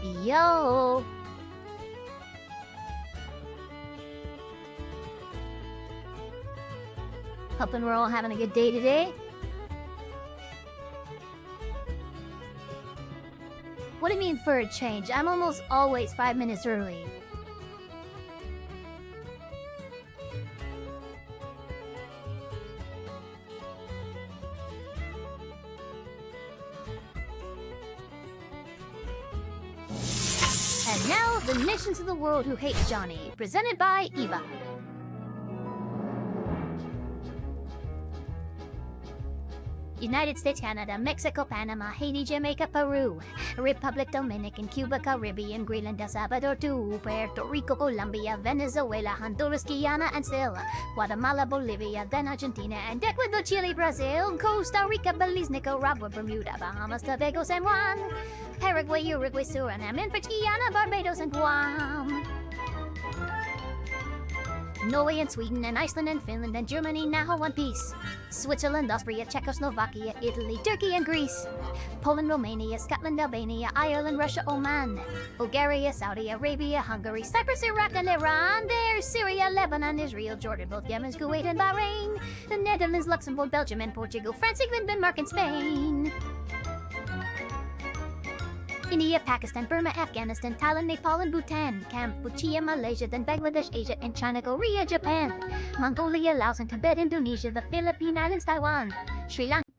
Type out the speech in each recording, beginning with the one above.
Yo! Hoping we're all having a good day today. What do you mean for a change? I'm almost always 5 minutes early. And now, the nations of the world who hate Johnny, presented by Eva. United States, Canada, Mexico, Panama, Haiti, Jamaica, Peru, Republic Dominican, Cuba, Caribbean, Greenland, El Salvador, Puerto Rico, Colombia, Venezuela, Honduras, Guyana, and still Guatemala, Bolivia, then Argentina, and Ecuador, Chile, Brazil, Costa Rica, Belize, Nicaragua, Bermuda, Bahamas, Tobago, San Juan, Paraguay, Uruguay, Suriname, and French Guiana, Barbados, and Guam. Norway and Sweden and Iceland and Finland and Germany now one piece. Switzerland, Austria, Czechoslovakia, Italy, Turkey and Greece. Poland, Romania, Scotland, Albania, Ireland, Russia, Oman. Bulgaria, Saudi Arabia, Hungary, Cyprus, Iraq and Iran. There's Syria, Lebanon, Israel, Jordan, both Yemen, Kuwait and Bahrain. The Netherlands, Luxembourg, Belgium and Portugal, France, England, Denmark and Spain. India, Pakistan, Burma, Afghanistan, Thailand, Nepal, and Bhutan, Cambodia, Malaysia, then Bangladesh, Asia, and China, Korea, Japan, Mongolia, Laos, and Tibet, Indonesia, the Philippine Islands, Taiwan, Sri Lanka.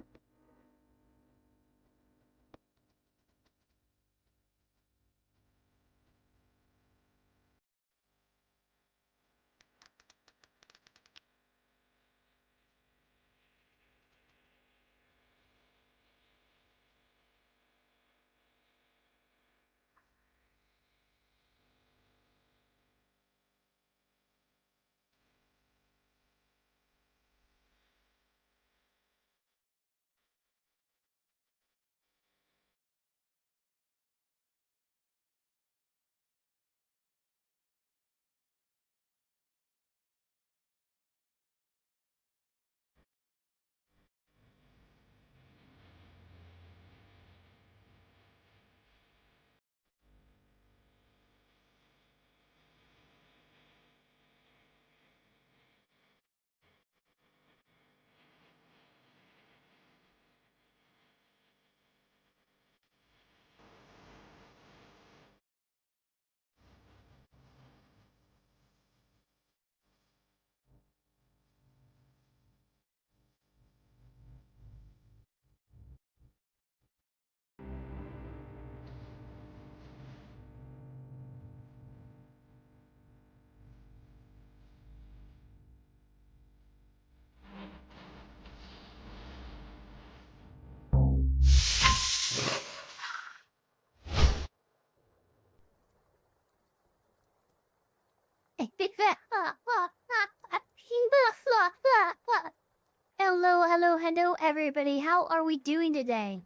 Hello, everybody. How are we doing today?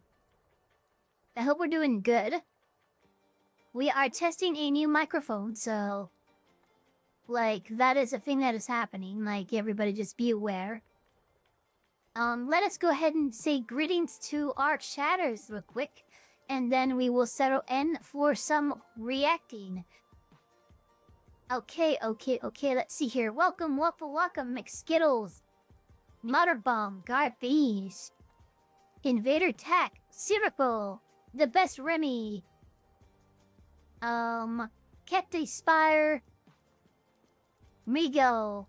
I hope we're doing good. We are testing a new microphone, so... that is a thing that is happening. Everybody just be aware. Let us go ahead and say greetings to our chatters real quick. And then we will settle in for some reacting. Okay, let's see here. Welcome, McSkittles. Motorbomb, Garbees. Invader Tech, Circle, The Best Remy. Captain Spire. Migo.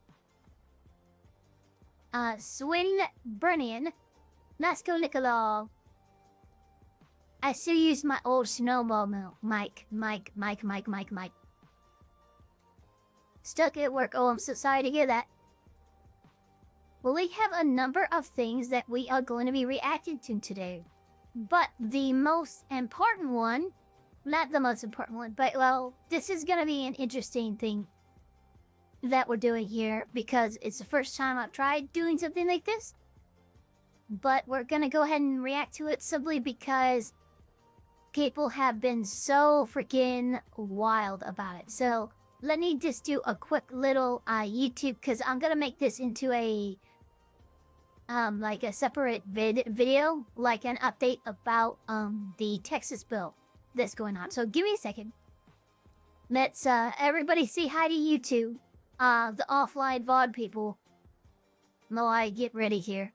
Swin Burnian. Nasco Nicolau. I still use my old snowball mic. Stuck at work. Oh, I'm so sorry to hear that. Well, we have a number of things that we are going to be reacting to today. But the most important one, not the most important one, but well, this is going to be an interesting thing that we're doing here because it's the first time I've tried doing something like this. But we're going to go ahead and react to it simply because people have been so freaking wild about it. So let me just do a quick little YouTube, because I'm going to make this into a separate video, like an update about the Texas bill. that's going on. So give me a second. Let's everybody say hi to you two, the offline VOD people. While I get ready here.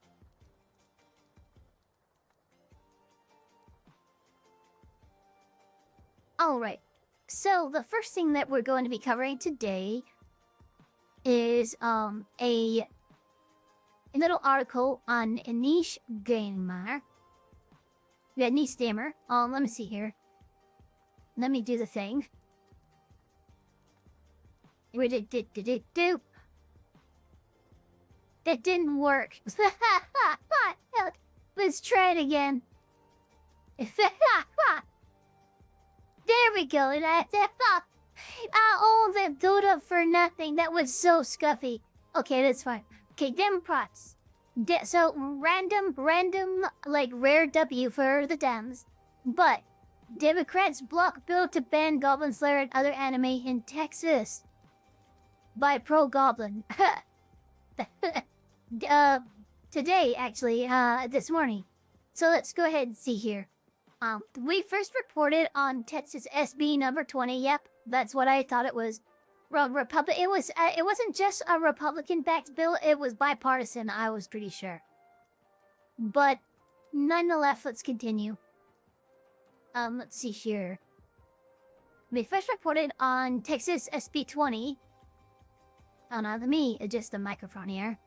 Alright, so the first thing that we're going to be covering today is a little article on Niche Gamer. Yeah, Niche Gamer. Let me see here. Let me do the thing. That didn't work. Let's try it again. There we go. Oh, that build up for nothing. That was so scuffy. Okay, that's fine. Okay, Democrats. So random, like rare W for the Dems. But Democrats block bill to ban Goblin Slayer and other anime in Texas by Pro Goblin. Today, actually, this morning. So let's go ahead and see here. We first reported on Texas SB number 20. Yep, that's what I thought it was. It wasn't just a Republican-backed bill. It was bipartisan. I was pretty sure. But nonetheless, let's continue. Let's see here. We first reported on Texas SB 20. Oh, now let me adjust the microphone here.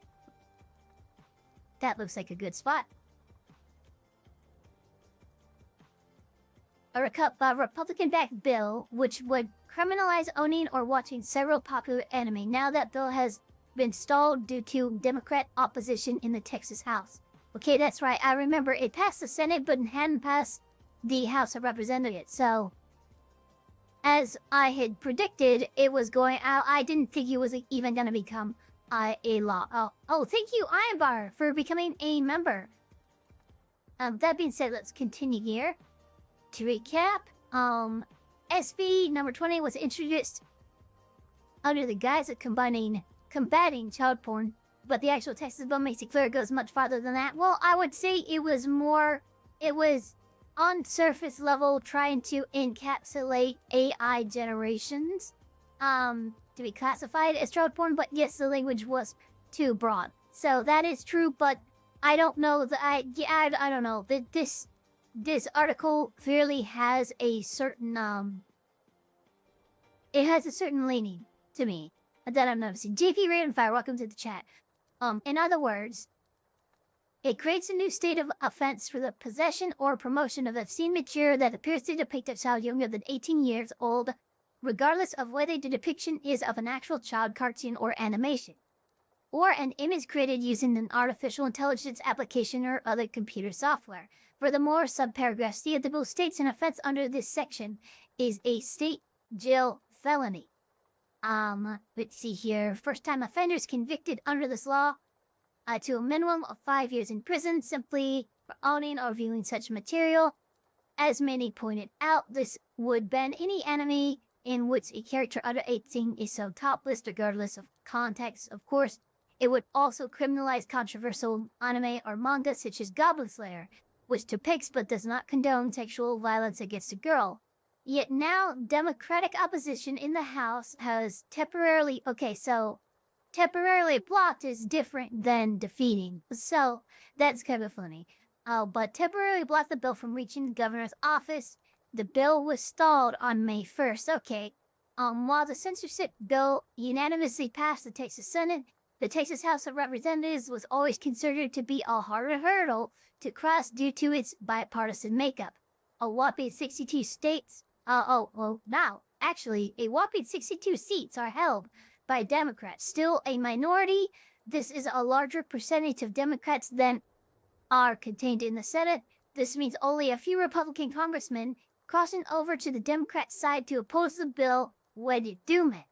That looks like a good spot. A Republican-backed bill which would criminalize owning or watching several popular anime. Now that bill has been stalled due to Democrat opposition in the Texas House. Okay, that's right. I remember it passed the Senate, but it hadn't passed the House of Representatives. So, as I had predicted, it was going out. I didn't think it was even going to become a law. Oh, thank you, Ironbar, for becoming a member. That being said, let's continue here. To recap, SB number 20 was introduced under the guise of combating child porn, but the actual Texas bill makes it clear it goes much farther than that. Well, I would say it was on surface level trying to encapsulate AI generations to be classified as child porn, but yes, the language was too broad. So that is true, but I don't know I don't know. This article clearly has a certain it has a certain leaning to me that I'm noticing. JP Ravenfire, welcome to the chat. In other words, it creates a new state of offense for the possession or promotion of obscene material that appears to depict a child younger than 18 years old, regardless of whether the depiction is of an actual child cartoon or animation, or an image created using an artificial intelligence application or other computer software. Furthermore, subparagraph C of the bill states an offense under this section is a state jail felony. Let's see here. First-time offenders convicted under this law to a minimum of 5 years in prison simply for owning or viewing such material. As many pointed out, this would ban any anime in which a character under 18 is so topless, regardless of context. Of course, it would also criminalize controversial anime or manga such as Goblin Slayer, which depicts but does not condone sexual violence against a girl. Yet now, Democratic opposition in the House has temporarily blocked is different than defeating. So, that's kind of funny. But temporarily blocked the bill from reaching the governor's office. The bill was stalled on May 1st. Okay. While the censorship bill unanimously passed the Texas Senate, the Texas House of Representatives was always considered to be a harder hurdle to cross due to its bipartisan makeup. A whopping 62 states, a whopping 62 seats are held by Democrats. Still a minority, this is a larger percentage of Democrats than are contained in the Senate. This means only a few Republican congressmen crossing over to the Democrat side to oppose the bill when it doomed.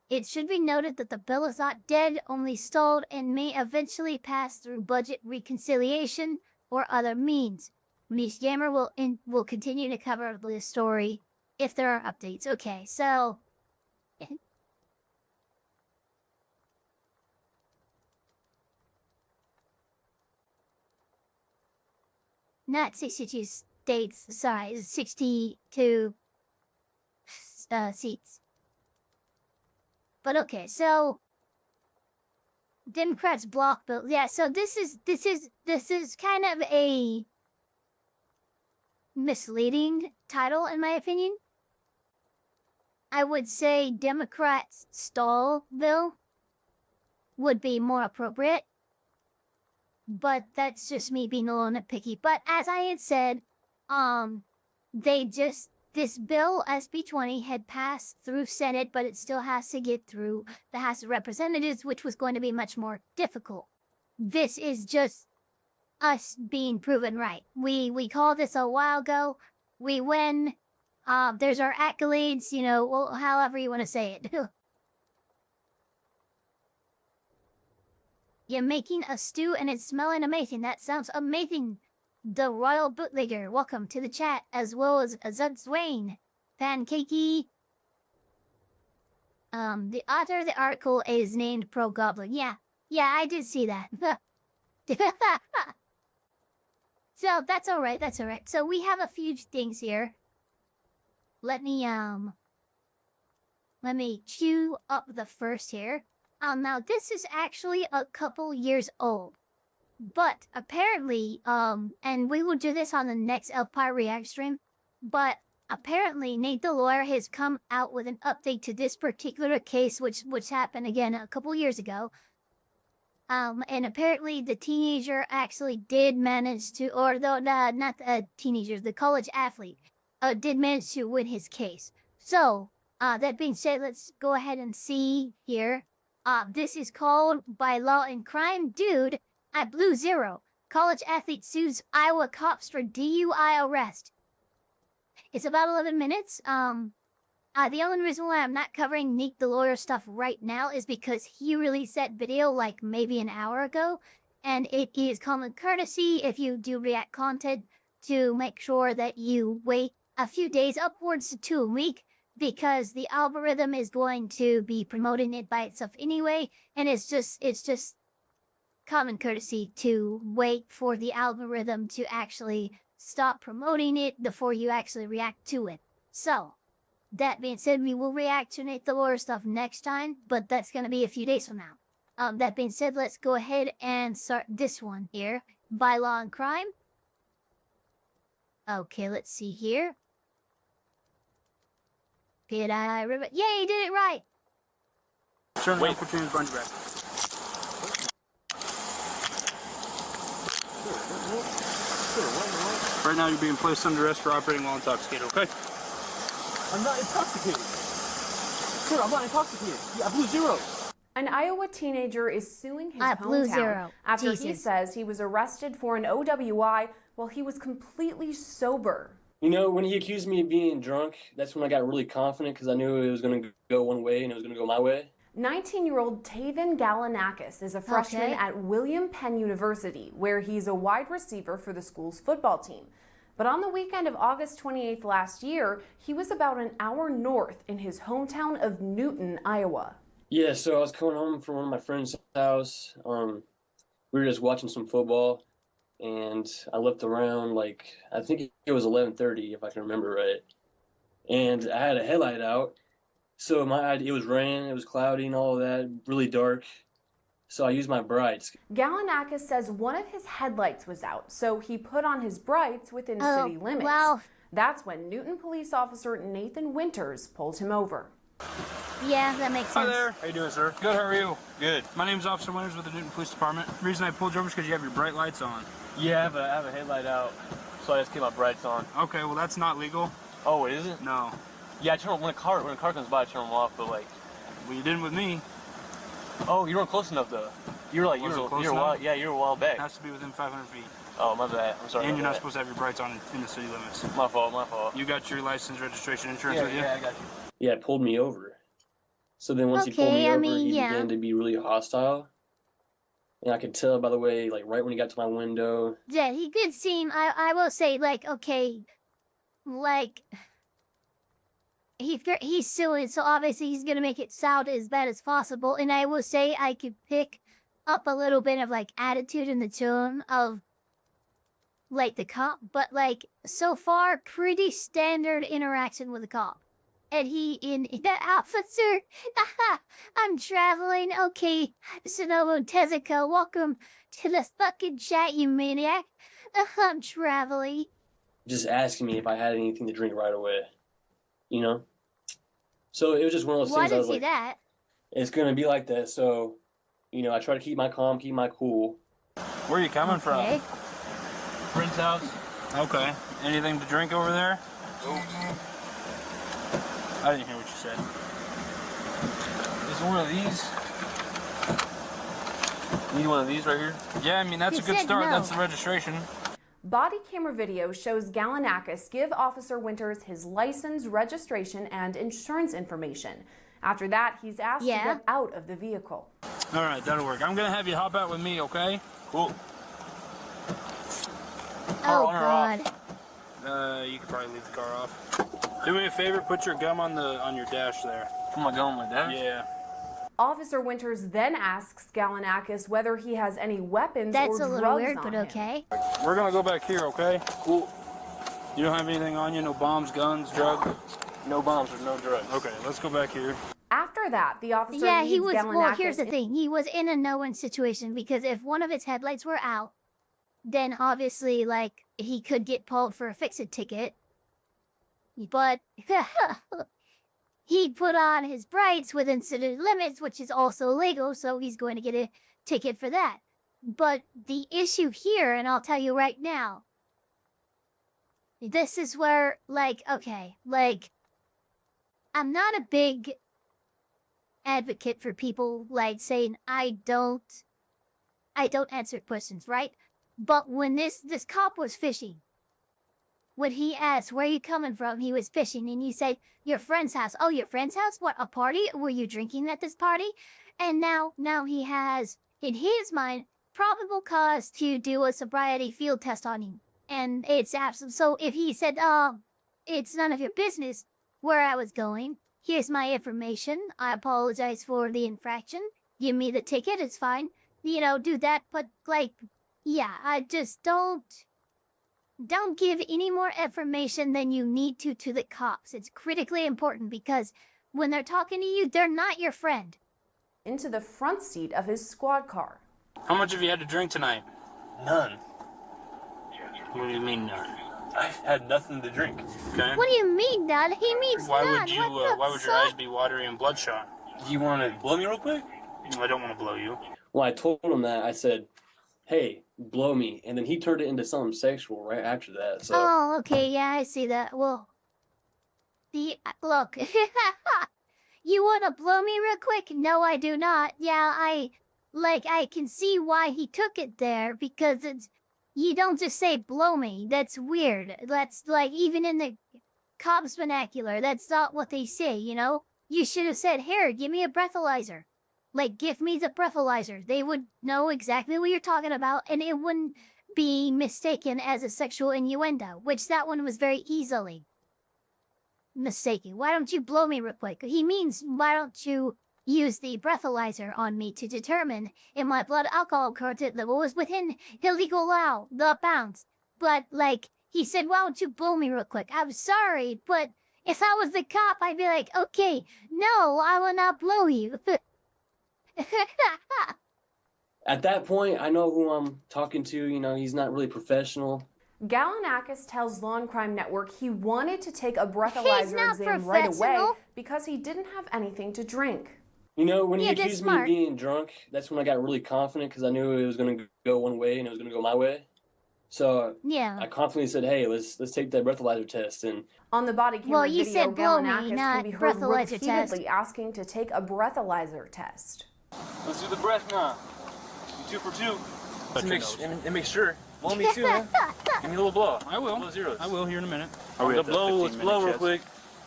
It should be noted that the bill is not dead, only stalled, and may eventually pass through budget reconciliation or other means. Niche Gamer will continue to cover this story if there are updates. Okay, so not 62 states, sorry, 62 seats. But okay, so Democrats block bill. Yeah, so this is kind of a misleading title in my opinion. I would say Democrats stall bill would be more appropriate. But that's just me being a little nitpicky. But as I had said, this bill, SB 20, had passed through Senate, but it still has to get through the House of Representatives, which was going to be much more difficult. This is just us being proven right. We called this a while ago. We win. There's our accolades, you know, well, however you want to say it. You're making a stew and it's smelling amazing. That sounds amazing. The Royal Bootlegger, welcome to the chat, as well as Azud Swain, Pancakey. The author of the article is named Pro Goblin. Yeah, I did see that. So that's alright, that's alright. So we have a few things here. Let me queue up the first here. Now this is actually a couple years old. But apparently, and we will do this on the next Elfpire Reacts stream, but apparently Nate the Lawyer has come out with an update to this particular case, which happened again a couple years ago. And apparently the teenager actually did manage to, or though not the teenager, the college athlete, did manage to win his case. So, that being said, let's go ahead and see here. This is called By Law and Crime, Dude. At Blue Zero, college athlete sues Iowa cops for DUI arrest. It's about 11 minutes. The only reason why I'm not covering Nick the Lawyer stuff right now is because he released that video like maybe an hour ago. And it is common courtesy if you do React content to make sure that you wait a few days, upwards to 2 weeks, because the algorithm is going to be promoting it by itself anyway. And it's just common courtesy to wait for the algorithm to actually stop promoting it before you actually react to it. So, that being said, we will react to Nate the Lawyer stuff next time, but that's going to be a few days from now. That being said, let's go ahead and start this one here. By Law and Crime. Okay, let's see here. Did I remember? Yeah, you did it right! Turn around for James Bunch back. Right now you're being placed under arrest for operating while intoxicated, okay? I'm not intoxicated. Sir, I'm not intoxicated. Yeah, Blue Zero. An Iowa teenager is suing his Blue hometown Zero. after Jesus. he says he was arrested for an OWI while he was completely sober. You know, when he accused me of being drunk, that's when I got really confident because I knew it was going to go one way and it was going to go my way. 19-year-old Taven Galanakis is a freshman at William Penn University, where he's a wide receiver for the school's football team. But on the weekend of August 28th last year, he was about an hour north in his hometown of Newton, Iowa. Yeah, so I was coming home from one of my friend's house. We were just watching some football, and I left around, like, I think it was 11:30, if I can remember right. And I had a headlight out. So it was raining, it was cloudy and all of that, really dark. So I used my brights. Galanakis says one of his headlights was out, so he put on his brights within city limits. Well, that's when Newton police officer Nathan Winters pulled him over. yeah, that makes sense. Hi there. How you doing, sir? Good, how are you? Good. My name's Officer Winters with the Newton Police Department. The reason I pulled you over is because you have your bright lights on. Yeah, I have a headlight out, so I just keep my brights on. Okay, well that's not legal. Oh, it isn't? No. Yeah, I turn when a car comes by, I turn them off, but like. Well, you didn't with me. Oh, you weren't close enough though. You were a while back. It has to be within 500 feet. Oh, my bad. I'm sorry. And you're not supposed to have your brights on in the city limits. My fault. You got your license, registration, insurance with you? Yeah, I got you. Yeah, it pulled me over. So then once he pulled me over, he began to be really hostile. And I could tell by the way, like right when he got to my window. Yeah, he did seem, I will say, like, okay, like, he's suing, so obviously he's gonna make it sound as bad as possible. And I will say I could pick up a little bit of, like, attitude in the tone of, like, the cop. But, like, so far, pretty standard interaction with the cop. And the officer, I'm traveling. Okay, Sonobu Tezuka, welcome to the fucking chat, you maniac. I'm traveling. Just asking me if I had anything to drink right away. You know? So it was just one of those Why things I did was see like, that? it's going to be like that. So, you know, I try to keep my calm, keep my cool. Where are you coming Okay. from? Friend's house. Okay. Anything to drink over there? I didn't hear what you said. Is one of these? Need one of these right here? Yeah, I mean, that's You a good said start. no. That's the registration. Body camera video shows Galanakis give Officer Winters his license, registration, and insurance information. After that, he's asked to get out of the vehicle. All right, that'll work. I'm going to have you hop out with me, okay? Cool. Oh, on or God. You could probably leave the car off. Do me a favor, put your gum on your dash there. Put my gum on my dash? Yeah. Officer Winters then asks Galanakis whether he has any weapons That's or a little drugs weird, on but him. okay. We're gonna go back here, okay? Cool. You don't have anything on you? No bombs, guns, drugs? No bombs or no drugs. Okay, let's go back here. After that, the officer Yeah, leads he was. Galanakis Well, here's the thing. He was in a no-win situation because if one of his headlights were out, then obviously, like, he could get pulled for a fix-it ticket. But he put on his brights within city limits, which is also legal, so he's going to get a ticket for that. But the issue here, and I'll tell you right now, this is where, like, okay, like, I'm not a big advocate for people, like, saying, I don't answer questions, right? But when this cop was fishing, when he asked, where are you coming from? He was fishing, and you said, your friend's house. Oh, your friend's house? What, a party? Were you drinking at this party? And now he has, in his mind, probable cause to do a sobriety field test on you. And it's absolute. So if he said, it's none of your business where I was going, here's my information. I apologize for the infraction. Give me the ticket. It's fine. You know, do that. But, like, yeah, I just don't give any more information than you need to the cops. It's critically important because when they're talking to you, they're not your friend. into the front seat of his squad car. How much have you had to drink tonight? None. What do you mean none? I had nothing to drink. Okay. What do you mean, none? He means Why none. would you? What the Why would your fuck? eyes be watery and bloodshot? You want to blow me real quick? I don't want to blow you. Well, I told him that. I said, hey, blow me. And then he turned it into something sexual right after that. So Oh, okay, yeah, I see that. Well, look, you want to blow me real quick? No, I do not. Yeah, I can see why he took it there, because you don't just say blow me. That's weird. That's like, even in the cops vernacular, that's not what they say, you know? You should have said, here, give me a breathalyzer. Like, give me the breathalyzer. They would know exactly what you're talking about, and it wouldn't be mistaken as a sexual innuendo, which that one was very easily mistaken. Why don't you blow me real quick? He means, why don't you use the breathalyzer on me to determine if my blood alcohol content level is within illegal the bounds. But, like, he said, why don't you blow me real quick? I'm sorry, but if I was the cop, I'd be like, okay, no, I will not blow you. at that point, I know who I'm talking to. You know, he's not really professional. Galanakis tells Law and Crime Network he wanted to take a breathalyzer not exam right away professional. because he didn't have anything to drink. You know, when he Yeah, that's accused me of smart. being drunk, that's when I got really confident because I knew it was going to go one way and it was going to go my way. So Yeah. I confidently said, hey, let's take that breathalyzer test. And On the body camera Well, you video, said blow me, Galanakis can not be heard breathalyzer test. repeatedly asking to take a breathalyzer test. Let's do the breath now. 2 for 2. Touch your And make sure. Blow me too, man. Give me a little blow. I will. Blow zeros. I will here in a minute. Let's blow real quick.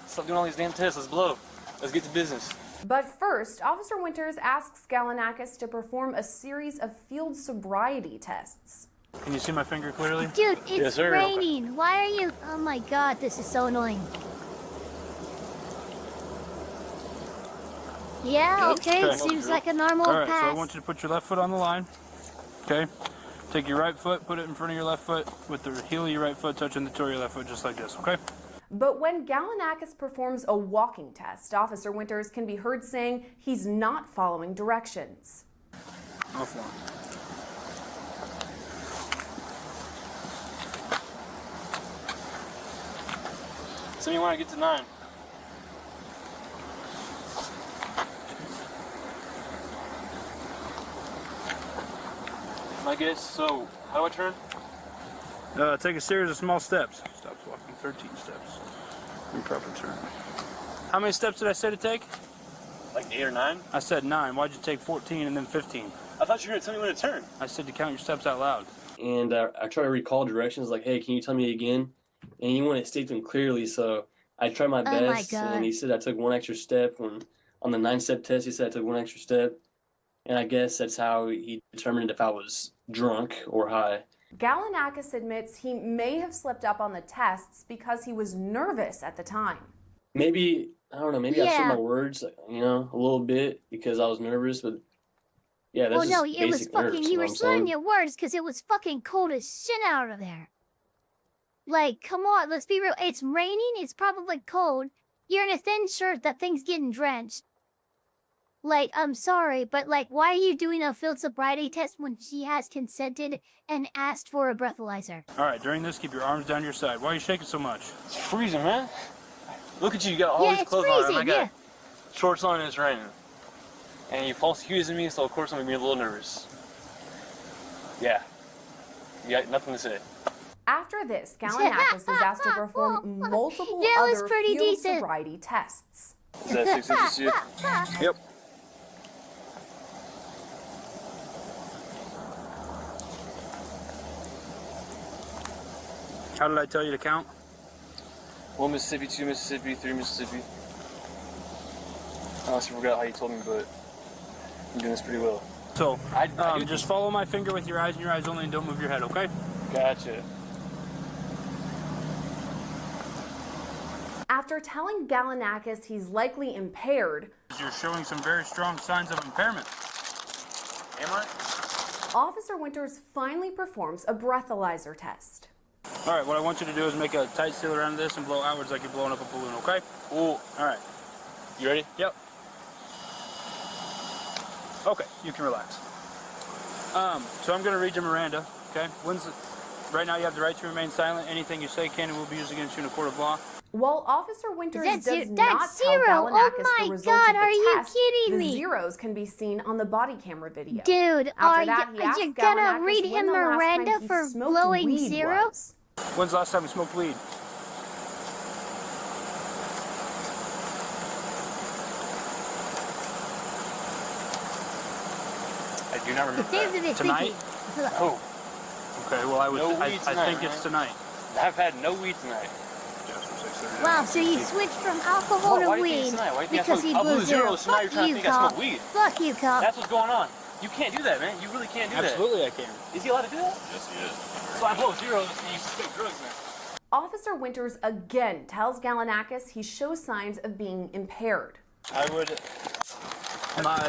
Stop doing all these damn tests. Let's blow. Let's get to business. But first, Officer Winters asks Galanakis to perform a series of field sobriety tests. Can you see my finger clearly? Dude, it's Yes, sir. raining. Why are you... Oh my god, this is so annoying. Yeah, okay, Okay. seems like a normal All right, pass. so I want you to put your left foot on the line. Okay. Take your right foot, put it in front of your left foot, with the heel of your right foot touching the toe of your left foot, just like this. Okay. But when Galanakis performs a walking test, Officer Winters can be heard saying he's not following directions. Offline. So you want to get to 9. I guess, so how do I turn? Take a series of small steps. Stops walking 13 steps. Improper turn. How many steps did I say to take? Like 8 or 9? I said 9. Why'd you take 14 and then 15? I thought you were going to tell me when to turn. I said to count your steps out loud. And I try to recall directions, like, hey, can you tell me again? And he wanted to state them clearly, so I tried my Oh my best. God. And he said I took 1 extra step. When on the 9-step test, he said I took 1 extra step. And I guess that's how he determined if I was drunk or high. Galanakis admits he may have slipped up on the tests because he was nervous at the time. Maybe, I don't know, maybe I Yeah. slipped my words, you know, a little bit because I was nervous, but yeah, that's Well, no, just it was basic fucking. nerves, You know were what I'm slurring saying? your words because it was fucking cold as shit out of there. Like, come on, let's be real. It's raining. It's probably cold. You're in a thin shirt. That thing's getting drenched. Like, I'm sorry, but like, why are you doing a field sobriety test when she has consented and asked for a breathalyzer? All right, during this, keep your arms down your side. Why are you shaking so much? It's freezing, man. Look at you, you got all Yeah, these it's clothes on, and I freezing, got yeah. shorts on and it's raining. And you false accusing me, so of course I'm gonna be a little nervous. Yeah. You got nothing to say. After this, Galanakis is asked to perform multiple Yeah, it was other pretty field decent. sobriety tests. Is that 6 inches to you? Yep. How did I tell you to count? 1 Mississippi, 2 Mississippi, 3 Mississippi. I honestly forgot how you told me, but I'm doing this pretty well. So, I do just follow my finger with your eyes and your eyes only and don't move your head, okay? Gotcha. After telling Galanakis he's likely impaired, You're showing some very strong signs of impairment. Am I? Officer Winters finally performs a breathalyzer test. All right, what I want you to do is make a tight seal around this and blow outwards like you're blowing up a balloon, okay? Cool. All right. You ready? Yep. Okay, you can relax. So I'm gonna read you Miranda, okay? Right now you have the right to remain silent. Anything you say can and will be used against you in a court of law. While Officer Winters That's does zero. not That's tell zero. Oh Galanakis my the results God, of the are you test, kidding the me? zeros can be seen on the body camera video. Dude, After that, he asks you're gonna Galanakis read when him the last time Miranda he for smoked blowing weed zero? was. When's the last time you smoked weed? I do not remember It seems that. a bit Tonight? freaky. Oh, Okay, well I No I weed think tonight, it's right? tonight. I've had no weed tonight. Wow, so you switched from alcohol Why to do you think it's weed tonight? Why do you think I because smoke- he I blew blew zero. zeros, so now you're Fuck trying to you, think I smoke cop. weed. Fuck you, cop. That's what's going on. You can't do that, man. You really can't do Absolutely I can. that. Is he allowed to do that? Yes, he is. So I blow zeros and you suspect drugs, man. Officer Winters again tells Galanakis he shows signs of being impaired. I would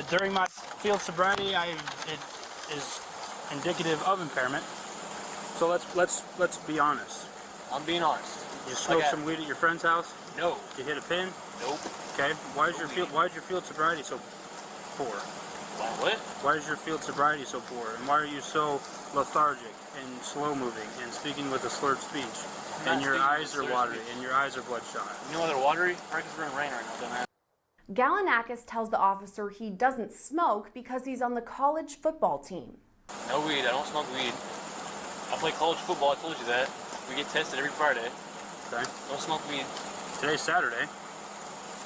during my field sobriety it is indicative of impairment. So let's be honest. I'm being honest. You smoked Like some weed at your friend's house? No. You hit a pin? Nope. Okay. Why is your field sobriety so poor? What? Why is your field sobriety so poor? And why are you so lethargic and slow moving and speaking with a slurred speech? And your eyes are watery and your eyes are bloodshot. You know why they're watery? Right, because we're in rain right now, dumbass. Galanakis tells the officer he doesn't smoke because he's on the college football team. No weed. I don't smoke weed. I play college football. I told you that. We get tested every Friday. Okay. Don't smoke weed. Today's Saturday.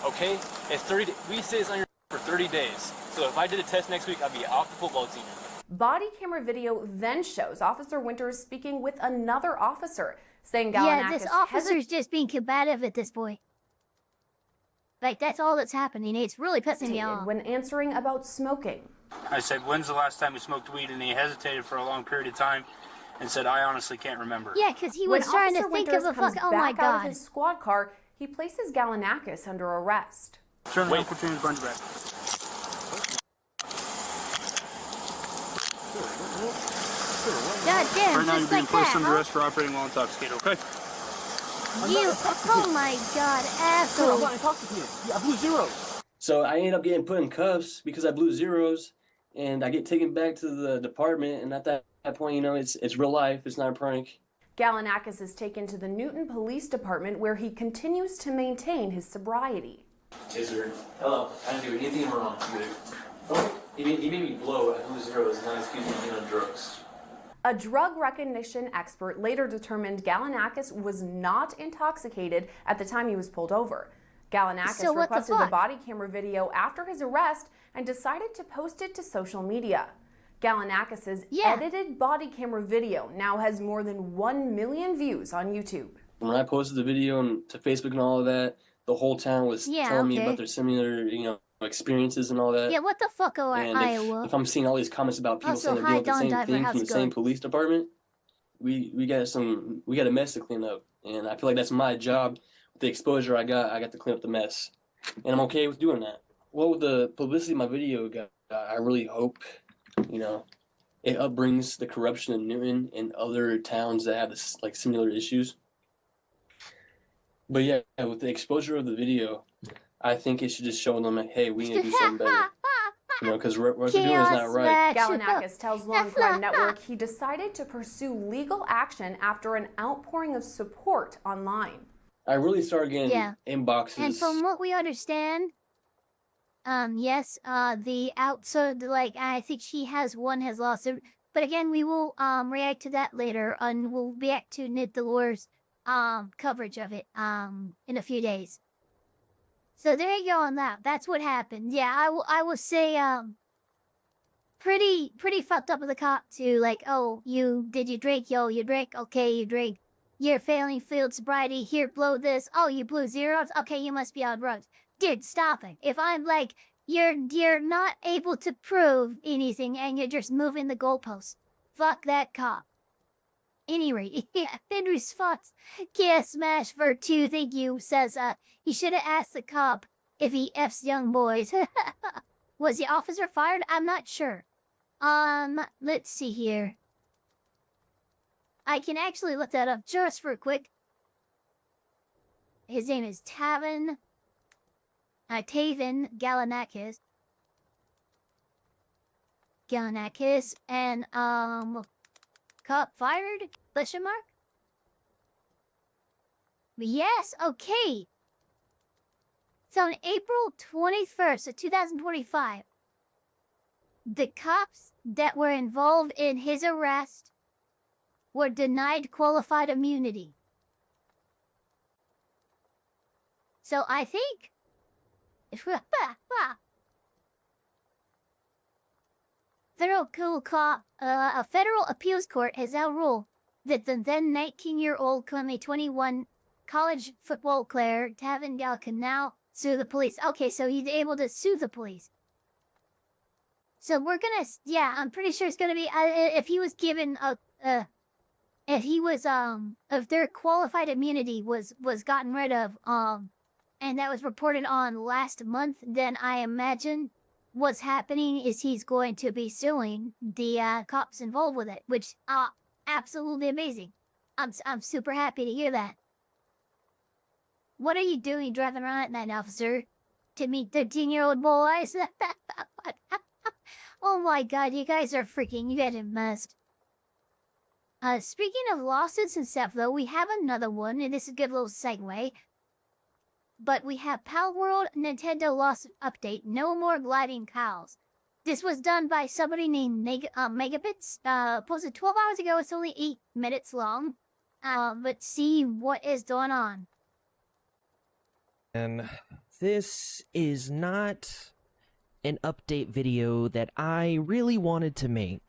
Okay? It's 30. We say it's on your for 30 days. So if I did a test next week, I'd be off the football team. Body camera video then shows Officer Winters speaking with another officer, saying Galanakis Yeah, this officer's just being combative at this point. Like, that's all that's happening. It's really pissing me hesitated off. when answering about smoking. I said, when's the last time you smoked weed? And he hesitated for a long period of time and said, I honestly can't remember. Yeah, because he When was trying to Officer think Winters of a comes fuck. Oh my back out of god. his squad car, he places Galanakis under arrest. Turn the Uncle James Bunch back. God damn, Right now you're just being like placed that, under huh? arrest for operating while intoxicated, okay? You, oh my god, Sir, I'm asshole. not intoxicated. Yeah, I blew zeros. So I ended up getting put in cuffs because I blew zeros, and I get taken back to the department. And at that point, you know, it's real life. It's not a prank. Galanakis is taken to the Newton Police Department where he continues to maintain his sobriety. Yes, sir. Hello. I didn't do anything wrong. He made me blow at blew zeros and now he's accusing me of drugs. A drug recognition expert later determined Galanakis was not intoxicated at the time he was pulled over. Galanakis So what the requested the fuck? body camera video after his arrest and decided to post it to social media. Galanakis' edited body camera video now has more than 1 million views on YouTube. When I posted the video to Facebook and all of that, the whole town was telling me about their similar, you know, experiences and all that. Yeah, what the fuck, And Iowa? if I'm seeing all these comments about people Also, saying they're hi, dealing with the Don same Diver, thing how's from it the same going? police department, we got a mess to clean up, and I feel like that's my job. With the exposure I got to clean up the mess, and I'm okay with doing that. Well, with the publicity my video got, I really hope, you know, it upbrings the corruption in Newton and other towns that have this, like, similar issues. But yeah, with the exposure of the video, I think it should just show them, like, hey, we need to do something better. You know, because what they're doing is not right. Galanakis tells Law and Crime Network he decided to pursue legal action after an outpouring of support online. I really started getting inboxes. And from what we understand, yes, I think she has lost it. But again, we will react to that later, and we'll react to Nid Delores' coverage of it in a few days. So there you go on that. That's what happened. Yeah, I will say pretty fucked up of the cop to, like, oh, you drink? Yo, you drink? Okay, you drink. You're failing field sobriety. Here, blow this. Oh, you blew zeros? Okay, you must be on drugs. Dude, stop it. If I'm like, you're not able to prove anything and you're just moving the goalposts, fuck that cop. Anyway, Fenris Fox, Kia Smash for 2, thank you, says, he should have asked the cop if he F's young boys. Was the officer fired? I'm not sure. Let's see here. I can actually look that up just for a quick. His name is Taven Galanakis. And, cop fired? Question mark? Yes, okay. So on April 21st of 2025, the cops that were involved in his arrest were denied qualified immunity. So I think a federal appeals court has now ruled that the then 19-year-old, currently 21, college football player Taven Gal can now sue the police. Okay, so he's able to sue the police. So we're gonna, yeah, I'm pretty sure it's gonna be if he was given if their qualified immunity was gotten rid of, and that was reported on last month, then I imagine what's happening is he's going to be suing the cops involved with it, which absolutely amazing. I'm super happy to hear that. What are you doing driving around at night, officer? To meet 13-year-old boys? Oh my god, you guys are freaking, you guys are messed. Speaking of lawsuits and stuff, though, we have another one, and this is a good little segue. But we have Palworld Nintendo lawsuit update, no more gliding cows. This was done by somebody named Megabits, posted 12 hours ago. It's only 8 minutes long. Let's see what is going on. And this is not an update video that I really wanted to make,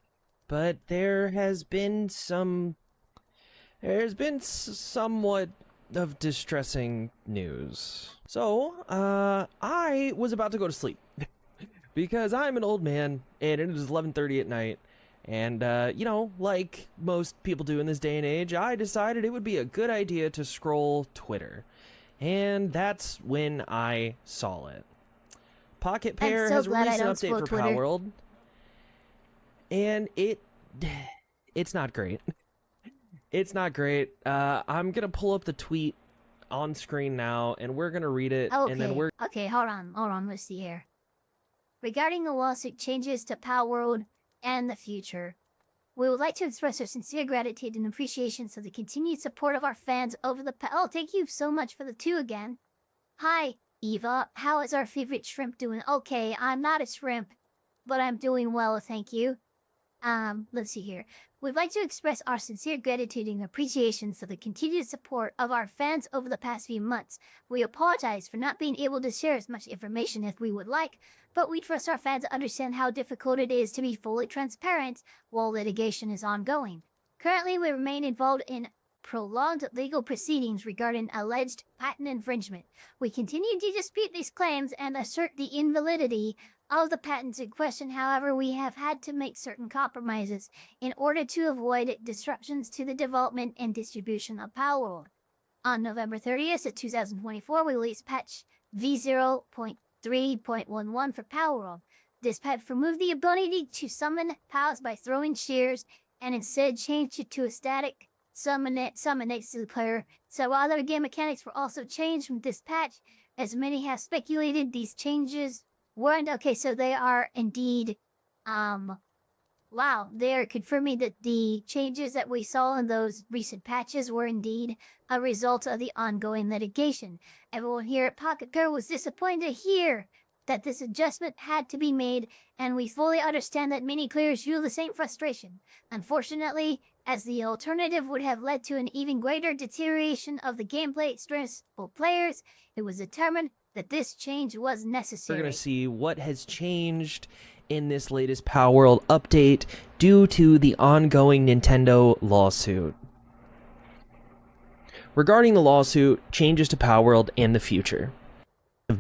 but there's been somewhat of distressing news. So, I was about to go to sleep because I'm an old man and it is 11:30 at night. And, you know, like most people do in this day and age, I decided it would be a good idea to scroll Twitter. And that's when I saw it. Pocket Pair has released an update for Palworld. And it's not great. It's not great. I'm gonna pull up the tweet on screen now, and we're gonna read it, and then we're... Okay, hold on, let's see here. Regarding the lawsuit changes to Palworld and the future, we would like to express our sincere gratitude and appreciation for the continued support of our fans over the Oh, thank you so much for the 2 again. Hi, Eva. How is our favorite shrimp doing? Okay, I'm not a shrimp, but I'm doing well, thank you. Let's see here. We'd like to express our sincere gratitude and appreciation for the continued support of our fans over the past few months. We apologize for not being able to share as much information as we would like, but we trust our fans understand how difficult it is to be fully transparent while litigation is ongoing. Currently, we remain involved in prolonged legal proceedings regarding alleged patent infringement. We continue to dispute these claims and assert the invalidity of the patents in question. However, we have had to make certain compromises in order to avoid disruptions to the development and distribution of Palworld. On November 30th of 2024, we released patch V0.3.11 for Palworld. This patch removed the ability to summon pals by throwing shears and instead changed it to a static summon next to the player. Several other game mechanics were also changed from this patch. As many have speculated, these changes weren't okay, so they are indeed, wow, they're confirming that the changes that we saw in those recent patches were indeed a result of the ongoing litigation. Everyone here at Pocket Pair was disappointed to hear that this adjustment had to be made, and we fully understand that many players feel the same frustration. Unfortunately, as the alternative would have led to an even greater deterioration of the gameplay experience for players, it was determined that this change was necessary. We're going to see what has changed in this latest Palworld update due to the ongoing Nintendo lawsuit. Regarding the lawsuit, changes to Palworld and the future.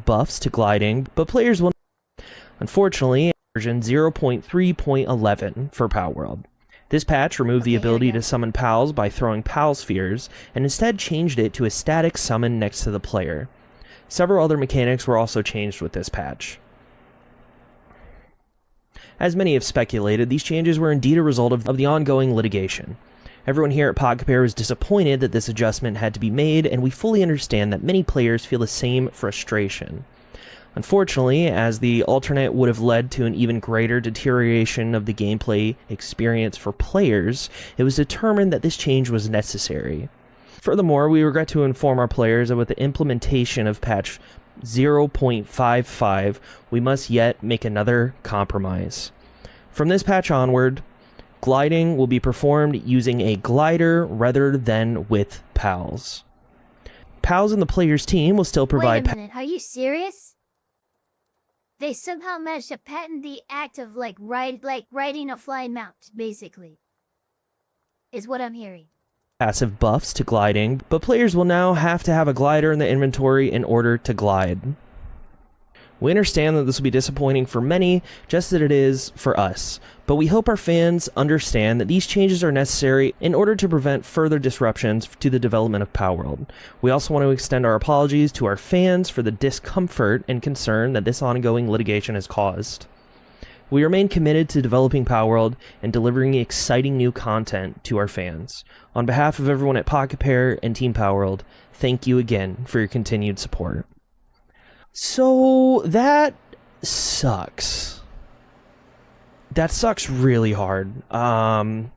Buffs to gliding, but players will... Unfortunately, version 0.3.11 for Palworld. This patch removed the ability to summon pals by throwing pal spheres, and instead changed it to a static summon next to the player. Several other mechanics were also changed with this patch. As many have speculated, these changes were indeed a result of the ongoing litigation. Everyone here at PodCompare was disappointed that this adjustment had to be made, and we fully understand that many players feel the same frustration. Unfortunately, as the alternate would have led to an even greater deterioration of the gameplay experience for players, it was determined that this change was necessary. Furthermore, we regret to inform our players that with the implementation of patch 0.55, we must yet make another compromise. From this patch onward, gliding will be performed using a glider rather than with pals. Pals in the player's team will still provide... Wait a minute, are you serious? They somehow managed to patent the act of riding a flying mount, basically. Is what I'm hearing. Passive buffs to gliding, but players will now have to have a glider in the inventory in order to glide. We understand that this will be disappointing for many, just as it is for us, but we hope our fans understand that these changes are necessary in order to prevent further disruptions to the development of Palworld. We also want to extend our apologies to our fans for the discomfort and concern that this ongoing litigation has caused. We remain committed to developing Palworld and delivering exciting new content to our fans. On behalf of everyone at Pocket Pair and Team Palworld, thank you again for your continued support. So, that sucks. That sucks really hard. Okay,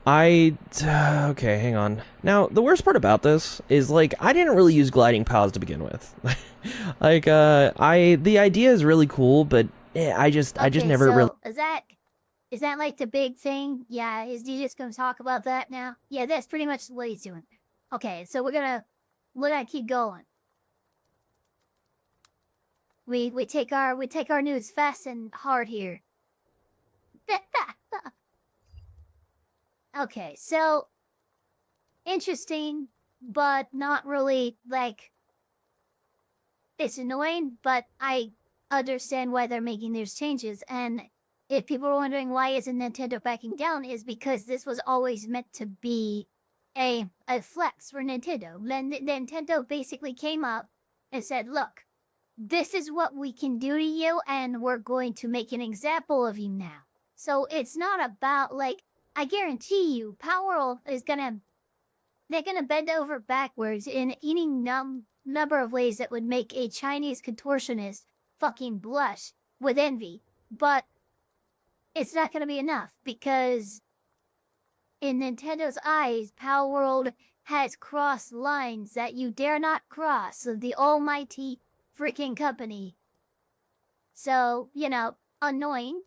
hang on. Now, the worst part about this is, like, I didn't really use gliding pals to begin with. The idea is really cool, but I just never really... Is that like the big thing? Yeah, is he just gonna talk about that now? Yeah, that's pretty much what he's doing. Okay, so we're gonna keep going. We take our news fast and hard here. Okay, so interesting, but not really, like, it's annoying, but I understand why they're making these changes. And if people are wondering why isn't Nintendo backing down, is because this was always meant to be a flex for Nintendo. Then Nintendo basically came up and said, look, this is what we can do to you, and we're going to make an example of you now. So it's not about, like, I guarantee you, Palworld is gonna they're gonna bend over backwards in any number of ways that would make a Chinese contortionist fucking blush with envy. But it's not gonna be enough, because in Nintendo's eyes, Palworld has crossed lines that you dare not cross of the almighty freaking company. So, you know, annoying.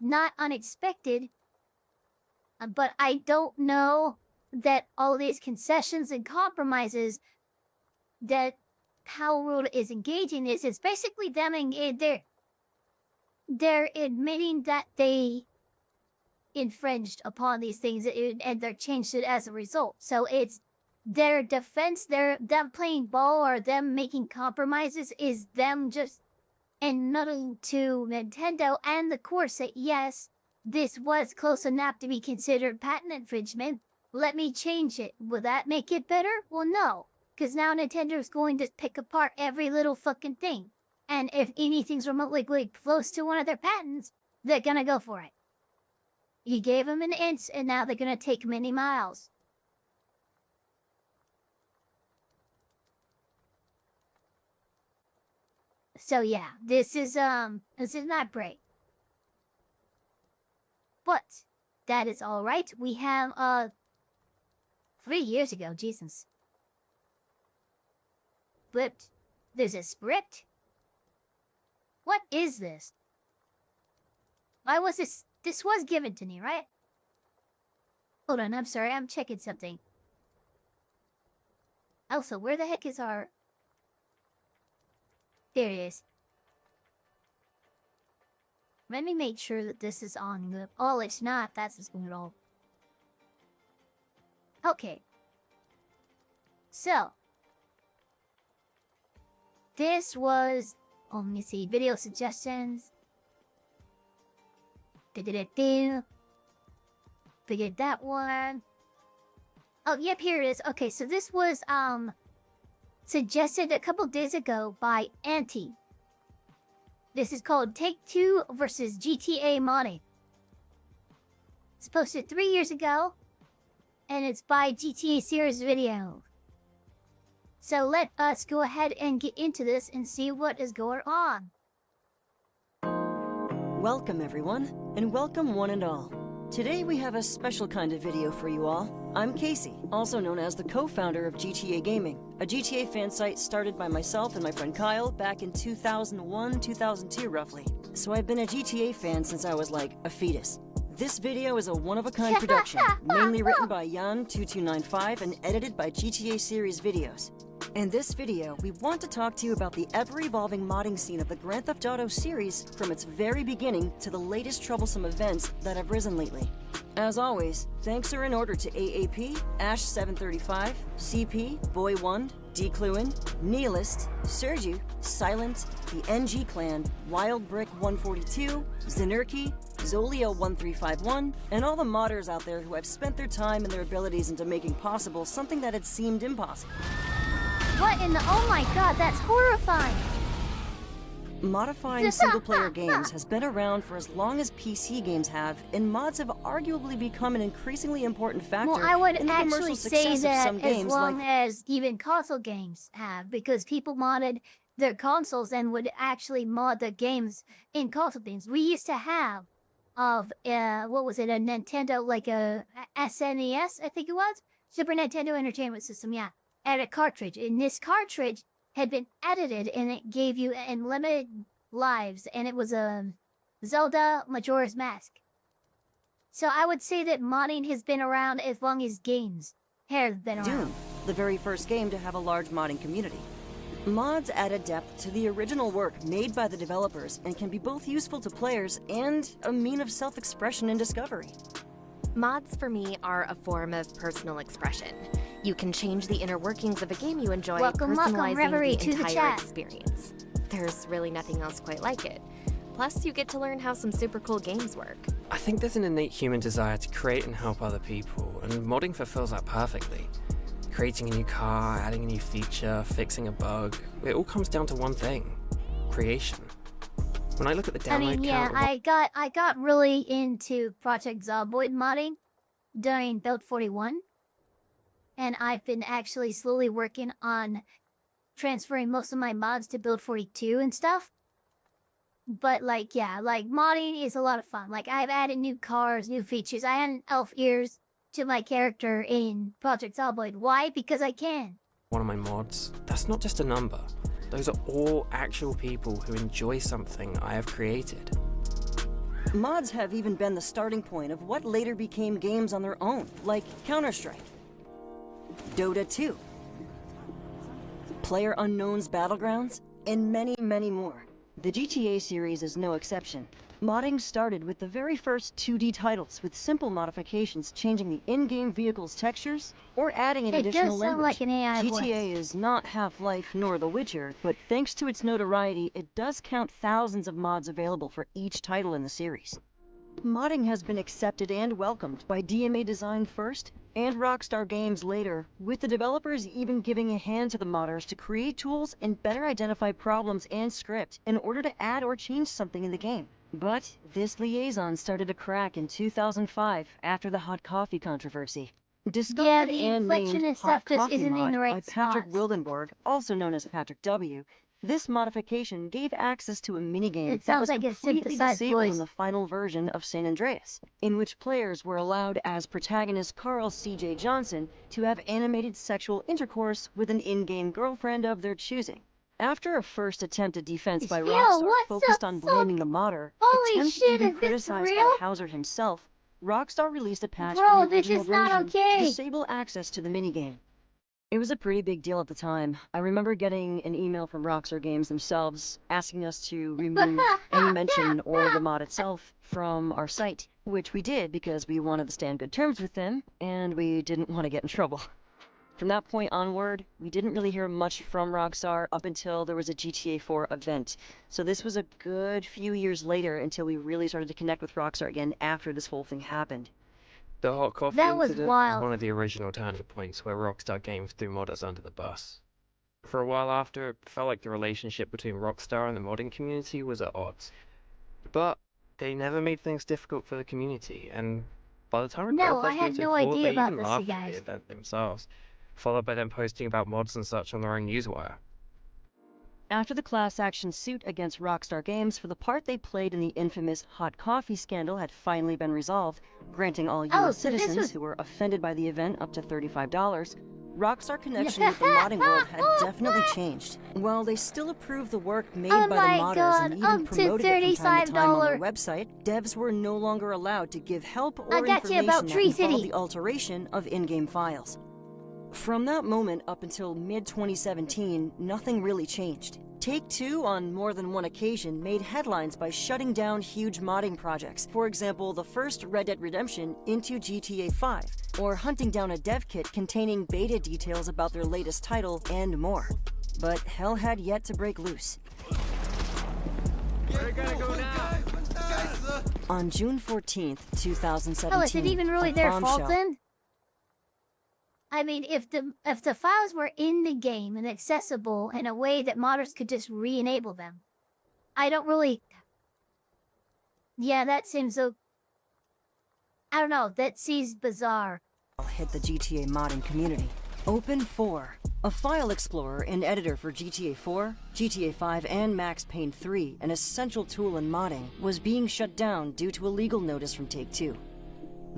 Not unexpected. But I don't know that all these concessions and compromises that Palworld is engaging in is basically them they're admitting that they infringed upon these things and they're changed it as a result. So it's their defense, them playing ball or them making compromises is them just admitting to Nintendo and the course that yes, this was close enough to be considered patent infringement. Let me change it. Will that make it better? Well, no. Because now Nintendo's going to pick apart every little fucking thing. And if anything's remotely close to one of their patents, they're gonna go for it. You gave them an inch, and now they're gonna take many miles. So yeah, this is not great. But that is all right. We have 3 years ago, Jesus. Flipped. There's a script. What is this? Why was this? This was given to me, right? Hold on, I'm sorry. I'm checking something. Also, where the heck is our... There it is. Let me make sure that this is on good. Oh, it's not. That's just good at all. Okay. So. This was... Oh, let me see. Video suggestions. Figured that one. Oh, yep, here it is. Okay, so this was, suggested a couple days ago by Auntie. This is called Take-Two versus GTA modding. It's posted 3 years ago, and it's by GTA Series Video. So let us go ahead and get into this and see what is going on. Welcome everyone, and welcome one and all. Today we have a special kind of video for you all. I'm Casey, also known as the co-founder of GTA Gaming, a GTA fan site started by myself and my friend Kyle back in 2001, 2002 roughly. So I've been a GTA fan since I was like a fetus. This video is a one-of-a-kind production, mainly written by Jan2295 and edited by GTA Series Videos. In this video, we want to talk to you about the ever-evolving modding scene of the Grand Theft Auto series from its very beginning to the latest troublesome events that have risen lately. As always, thanks are in order to AAP, Ash735, CP, Boy1, Decluin, Nihilist, Sergiu, Silent, the NG Clan, WildBrick142, Zenurki, Zolio1351, and all the modders out there who have spent their time and their abilities into making possible something that had seemed impossible. What in the... Oh my god, that's horrifying! Modifying single-player games has been around for as long as PC games have, and mods have arguably become an increasingly important factor well, I would in the actually commercial say success that of some games as long as even console games have, because people modded their consoles and would actually mod the games in console games. We used to have what was it, a Nintendo, like a SNES, I think it was? Super Nintendo Entertainment System, yeah. Had a cartridge, and this cartridge had been edited, and it gave you unlimited lives, and it was a Zelda Majora's Mask. So I would say that modding has been around as long as games have been around. Doom, the very first game to have a large modding community. Mods added depth to the original work made by the developers and can be both useful to players and a mean of self-expression and discovery. Mods for me are a form of personal expression. You can change the inner workings of a game you enjoy, personalizing Reverie the to the entire chat. experience. There's really nothing else quite like it. Plus, you get to learn how some super cool games work. I think there's an innate human desire to create and help other people, and modding fulfills that perfectly. Creating a new car, adding a new feature, fixing a bug, it all comes down to one thing: creation. When I look at the download count... I got really into Project Zomboid modding during Build 41. and I've been actually slowly working on transferring most of my mods to build 42 and stuff. But like, yeah, like modding is a lot of fun. Like I've added new cars, new features. I added elf ears to my character in Project Zomboid. Why? Because I can. One of my mods, that's not just a number. Those are all actual people who enjoy something I have created. Mods have even been the starting point of what later became games on their own, like Counter-Strike, Dota 2, PlayerUnknown's Battlegrounds, and many, many more. The GTA series is no exception. Modding started with the very first 2D titles, with simple modifications changing the in-game vehicle's textures or adding an additional language. Like an AI GTA is not Half-Life nor The Witcher, but thanks to its notoriety, it does count thousands of mods available for each title in the series. Modding has been accepted and welcomed by DMA Design first, and Rockstar Games later, with the developers even giving a hand to the modders to create tools and better identify problems and script in order to add or change something in the game. But this liaison started to crack in 2005 after the hot coffee controversy. Discovered the and inflection named and stuff Hot just Coffee isn't in Mod the right by Patrick spots. Wildenborg, also known as Patrick W., this modification gave access to a minigame It that sounds was like a completely synthesized disabled voice. in the final version of San Andreas, in which players were allowed as protagonist Carl C.J. Johnson to have animated sexual intercourse with an in-game girlfriend of their choosing. After a first attempt at defense by Yo, Rockstar what focused the on fuck? blaming the modder, Holy attempts shit, even is this criticized real? by Hauser himself, Rockstar released a patch Bro, for the this original is not version okay. to disable access to the minigame. It was a pretty big deal at the time. I remember getting an email from Rockstar Games themselves asking us to remove any mention or the mod itself from our site, which we did because we wanted to stay on good terms with them and we didn't want to get in trouble. From that point onward, we didn't really hear much from Rockstar up until there was a GTA 4 event. So this was a good few years later until we really started to connect with Rockstar again after this whole thing happened. The hot coffee That was incident wild. was one of the original turning points where Rockstar Games threw modders under the bus. For a while after, it felt like the relationship between Rockstar and the modding community was at odds. But they never made things difficult for the community, and by the time No, Rockstar I had Games no fought, idea they about even this, laughed you at the guys. event themselves, followed by them posting about mods and such on their own newswire. After the class action suit against Rockstar Games for the part they played in the infamous hot coffee scandal had finally been resolved, granting all U.S. so this citizens was- who were offended by the event up to $35, Rockstar connection with the modding world had definitely changed. While they still approved the work made Oh by my the modders God, and even up to promoted it from time to time on their $35. website, devs were no longer allowed to give help or I got you information about that Tree involved City. the alteration of in-game files. From that moment up until mid-2017, nothing really changed. Take-Two, on more than one occasion, made headlines by shutting down huge modding projects. For example, the first Red Dead Redemption into GTA 5, or hunting down a dev kit containing beta details about their latest title, and more. But hell had yet to break loose. Where gotta go now? On June 14th, 2017, Oh, is it even really a their fault bombshell then? I mean, if the files were in the game and accessible in a way that modders could just re-enable them, I don't really. Yeah, that seems so. I don't know. That seems bizarre. hit the GTA modding community. Open4, a file explorer and editor for GTA 4, GTA 5, and Max Payne 3, an essential tool in modding, was being shut down due to a legal notice from Take-Two.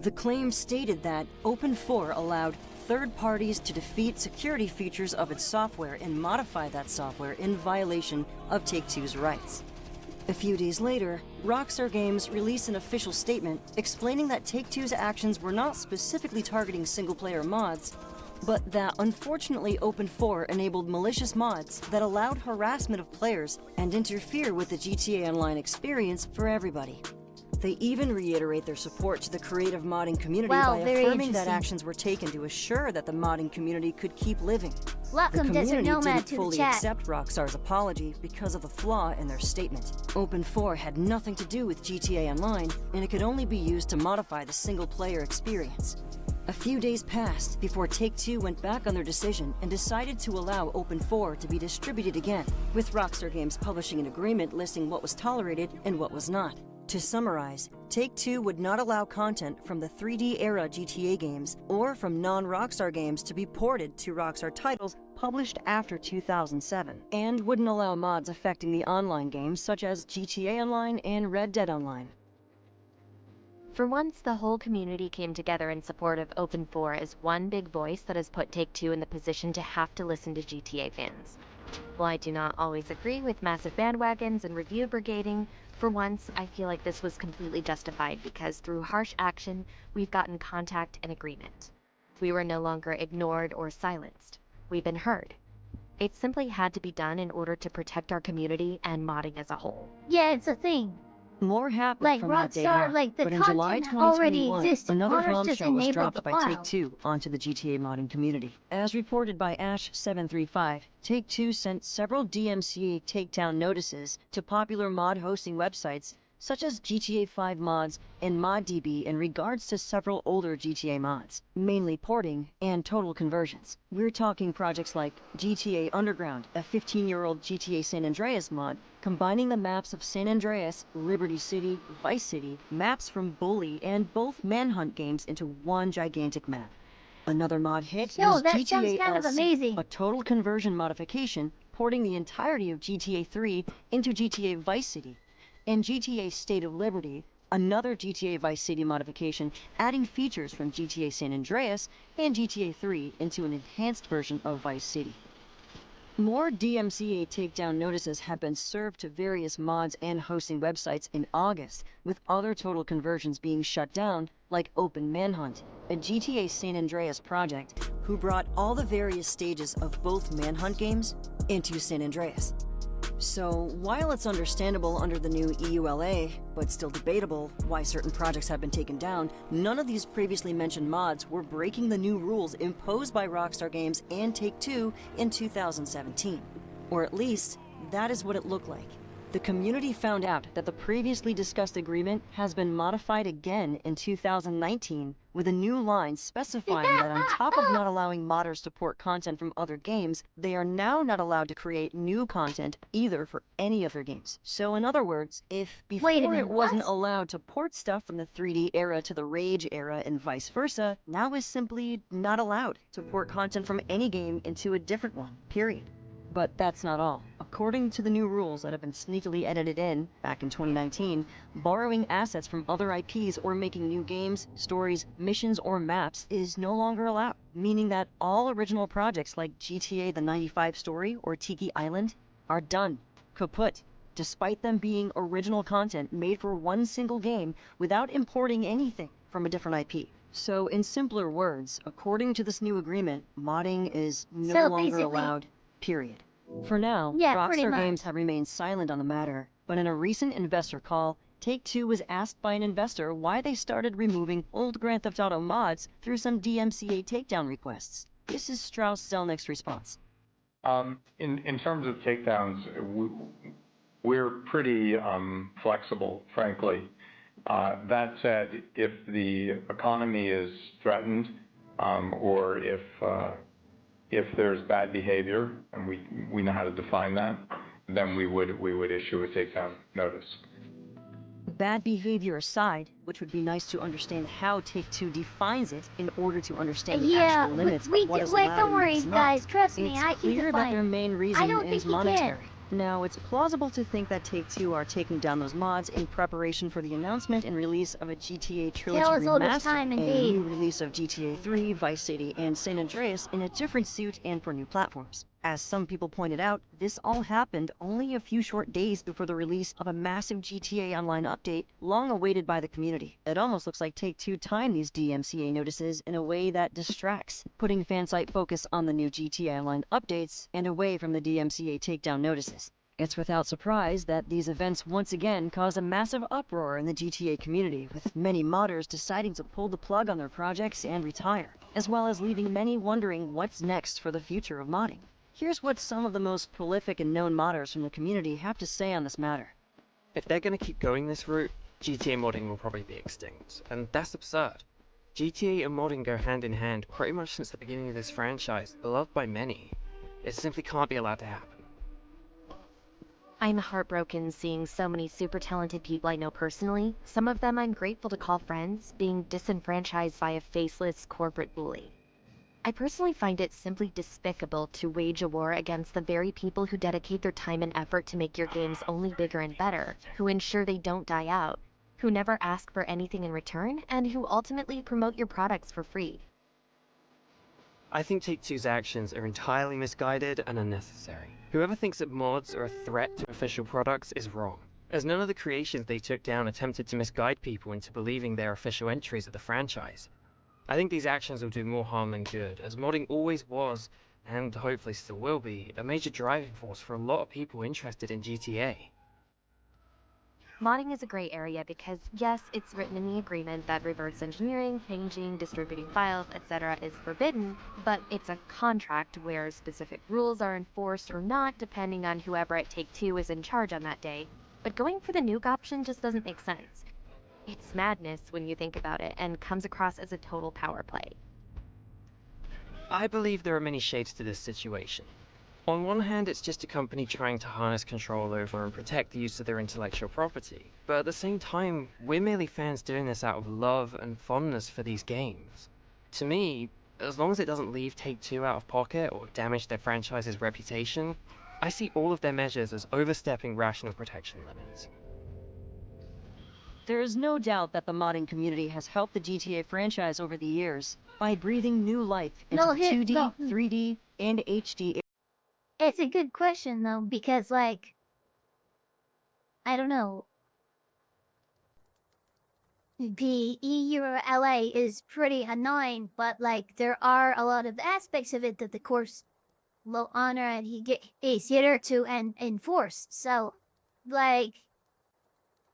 The claim stated that Open4 allowed third parties to defeat security features of its software and modify that software in violation of Take-Two's rights. A few days later, Rockstar Games released an official statement explaining that Take-Two's actions were not specifically targeting single-player mods, but that unfortunately Open4 enabled malicious mods that allowed harassment of players and interfere with the GTA Online experience for everybody. They even reiterate their support to the creative modding community by affirming that actions were taken to assure that the modding community could keep living. Welcome, The Desert community Nomad, didn't to the fully chat. accept Rockstar's apology because of the flaw in their statement. Open4 had nothing to do with GTA Online, and it could only be used to modify the single-player experience. A few days passed before Take-Two went back on their decision and decided to allow Open4 to be distributed again, with Rockstar Games publishing an agreement listing what was tolerated and what was not. To summarize, Take-Two would not allow content from the 3D-era GTA games or from non-Rockstar games to be ported to Rockstar titles published after 2007, and wouldn't allow mods affecting the online games such as GTA Online and Red Dead Online. For once, the whole community came together in support of Open 4 as one big voice that has put Take-Two in the position to have to listen to GTA fans. While I do not always agree with massive bandwagons and review brigading, for once, I feel like this was completely justified because through harsh action, we've gotten contact and agreement. We were no longer ignored or silenced. We've been heard. It simply had to be done in order to protect our community and modding as a whole. Yeah, it's a thing. More happened Like from that day Rockstar, on, like the but in July content already 2021, existed. another Modders just bombshell was enabled dropped the by file. Take-Two onto the GTA modding community. As reported by Ash735, Take-Two sent several DMCA takedown notices to popular mod hosting websites such as GTA 5 Mods and ModDB in regards to several older GTA mods, mainly porting and total conversions. We're talking projects like GTA Underground, a 15-year-old GTA San Andreas mod, combining the maps of San Andreas, Liberty City, Vice City, maps from Bully, and both Manhunt games into one gigantic map. Another mod hit Yo, was that sounds GTA kind of LC, amazing. a total conversion modification, porting the entirety of GTA 3 into GTA Vice City. And GTA State of Liberty, another GTA Vice City modification, adding features from GTA San Andreas and GTA 3 into an enhanced version of Vice City. More DMCA takedown notices have been served to various mods and hosting websites in August, with other total conversions being shut down, like Open Manhunt, a GTA San Andreas project, who brought all the various stages of both Manhunt games into San Andreas. So, while it's understandable under the new EULA, but still debatable why certain projects have been taken down, none of these previously mentioned mods were breaking the new rules imposed by Rockstar Games and Take-Two in 2017. Or at least, that is what it looked like. The community found out that the previously discussed agreement has been modified again in 2019 with a new line specifying that on top of not allowing modders to port content from other games, they are now not allowed to create new content either for any of their games. So in other words, if before it wasn't allowed to port stuff from the 3D era to the Rage era and vice versa, now is simply not allowed to port content from any game into a different one, period. But that's not all. According to the new rules that have been sneakily edited in back in 2019, borrowing assets from other IPs or making new games, stories, missions, or maps is no longer allowed, meaning that all original projects like GTA The 95 Story or Tiki Island are done, kaput, despite them being original content made for one single game without importing anything from a different IP. So in simpler words, according to this new agreement, modding is no longer allowed, period. For now, Rockstar Games have remained silent on the matter, but in a recent investor call, Take-Two was asked by an investor why they started removing old Grand Theft Auto mods through some DMCA takedown requests. This is Strauss Zelnick's response. In terms of takedowns, we're pretty flexible, frankly. That said, if the economy is threatened or if there's bad behavior, and we know how to define that, then we would issue a takedown notice. Bad behavior aside, which would be nice to understand how Take-Two defines it in order to understand the actual limits of what is allowed don't worry, and is not. guys. Trust me, It's I can clear that their main reason is monetary. Now, it's plausible to think that Take-Two are taking down those mods in preparation for the announcement and release of a GTA Trilogy remaster, and a new release of GTA 3, Vice City, and San Andreas in a different suit and for new platforms. As some people pointed out, this all happened only a few short days before the release of a massive GTA Online update, long awaited by the community. It almost looks like Take-Two timed these DMCA notices in a way that distracts, putting fansite focus on the new GTA Online updates and away from the DMCA takedown notices. It's without surprise that these events once again caused a massive uproar in the GTA community, with many modders deciding to pull the plug on their projects and retire, as well as leaving many wondering what's next for the future of modding. Here's what some of the most prolific and known modders from the community have to say on this matter. If they're going to keep going this route, GTA modding will probably be extinct, and that's absurd. GTA and modding go hand in hand pretty much since the beginning of this franchise, beloved by many. It simply can't be allowed to happen. I'm heartbroken seeing so many super talented people I know personally, some of them I'm grateful to call friends, being disenfranchised by a faceless corporate bully. I personally find it simply despicable to wage a war against the very people who dedicate their time and effort to make your games only bigger and better, who ensure they don't die out, who never ask for anything in return, and who ultimately promote your products for free. I think Take-Two's actions are entirely misguided and unnecessary. Whoever thinks that mods are a threat to official products is wrong, as none of the creations they took down attempted to misguide people into believing they're official entries of the franchise. I think these actions will do more harm than good, as modding always was, and hopefully still will be, a major driving force for a lot of people interested in GTA. Modding is a gray area because, yes, it's written in the agreement that reverse engineering, changing, distributing files, etc. is forbidden, but it's a contract where specific rules are enforced or not depending on whoever at Take-Two is in charge on that day. But going for the nuke option just doesn't make sense. It's madness when you think about it, and comes across as a total power play. I believe there are many shades to this situation. On one hand, it's just a company trying to harness control over and protect the use of their intellectual property, but at the same time, we're merely fans doing this out of love and fondness for these games. To me, as long as it doesn't leave Take-Two out of pocket or damage their franchise's reputation, I see all of their measures as overstepping rational protection limits. There is no doubt that the modding community has helped the GTA franchise over the years by breathing new life into 2D, 3D, and HD. It's a good question though, because like, I don't know. The EU or LA is pretty annoying, but like there are a lot of aspects of it that the course will honor and is here to enforce. So, like,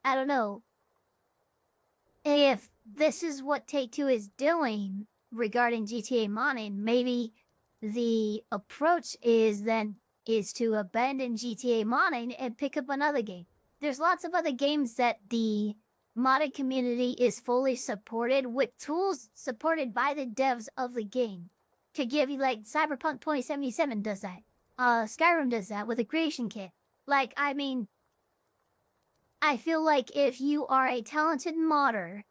I don't know. If this is what Take-Two is doing regarding GTA modding, maybe the approach is to abandon GTA modding and pick up another game. There's lots of other games that the modding community is fully supported with tools supported by the devs of the game. To give you, like, Cyberpunk 2077 does that. Skyrim does that with a creation kit. Like, I mean, I feel like if you are a talented modder,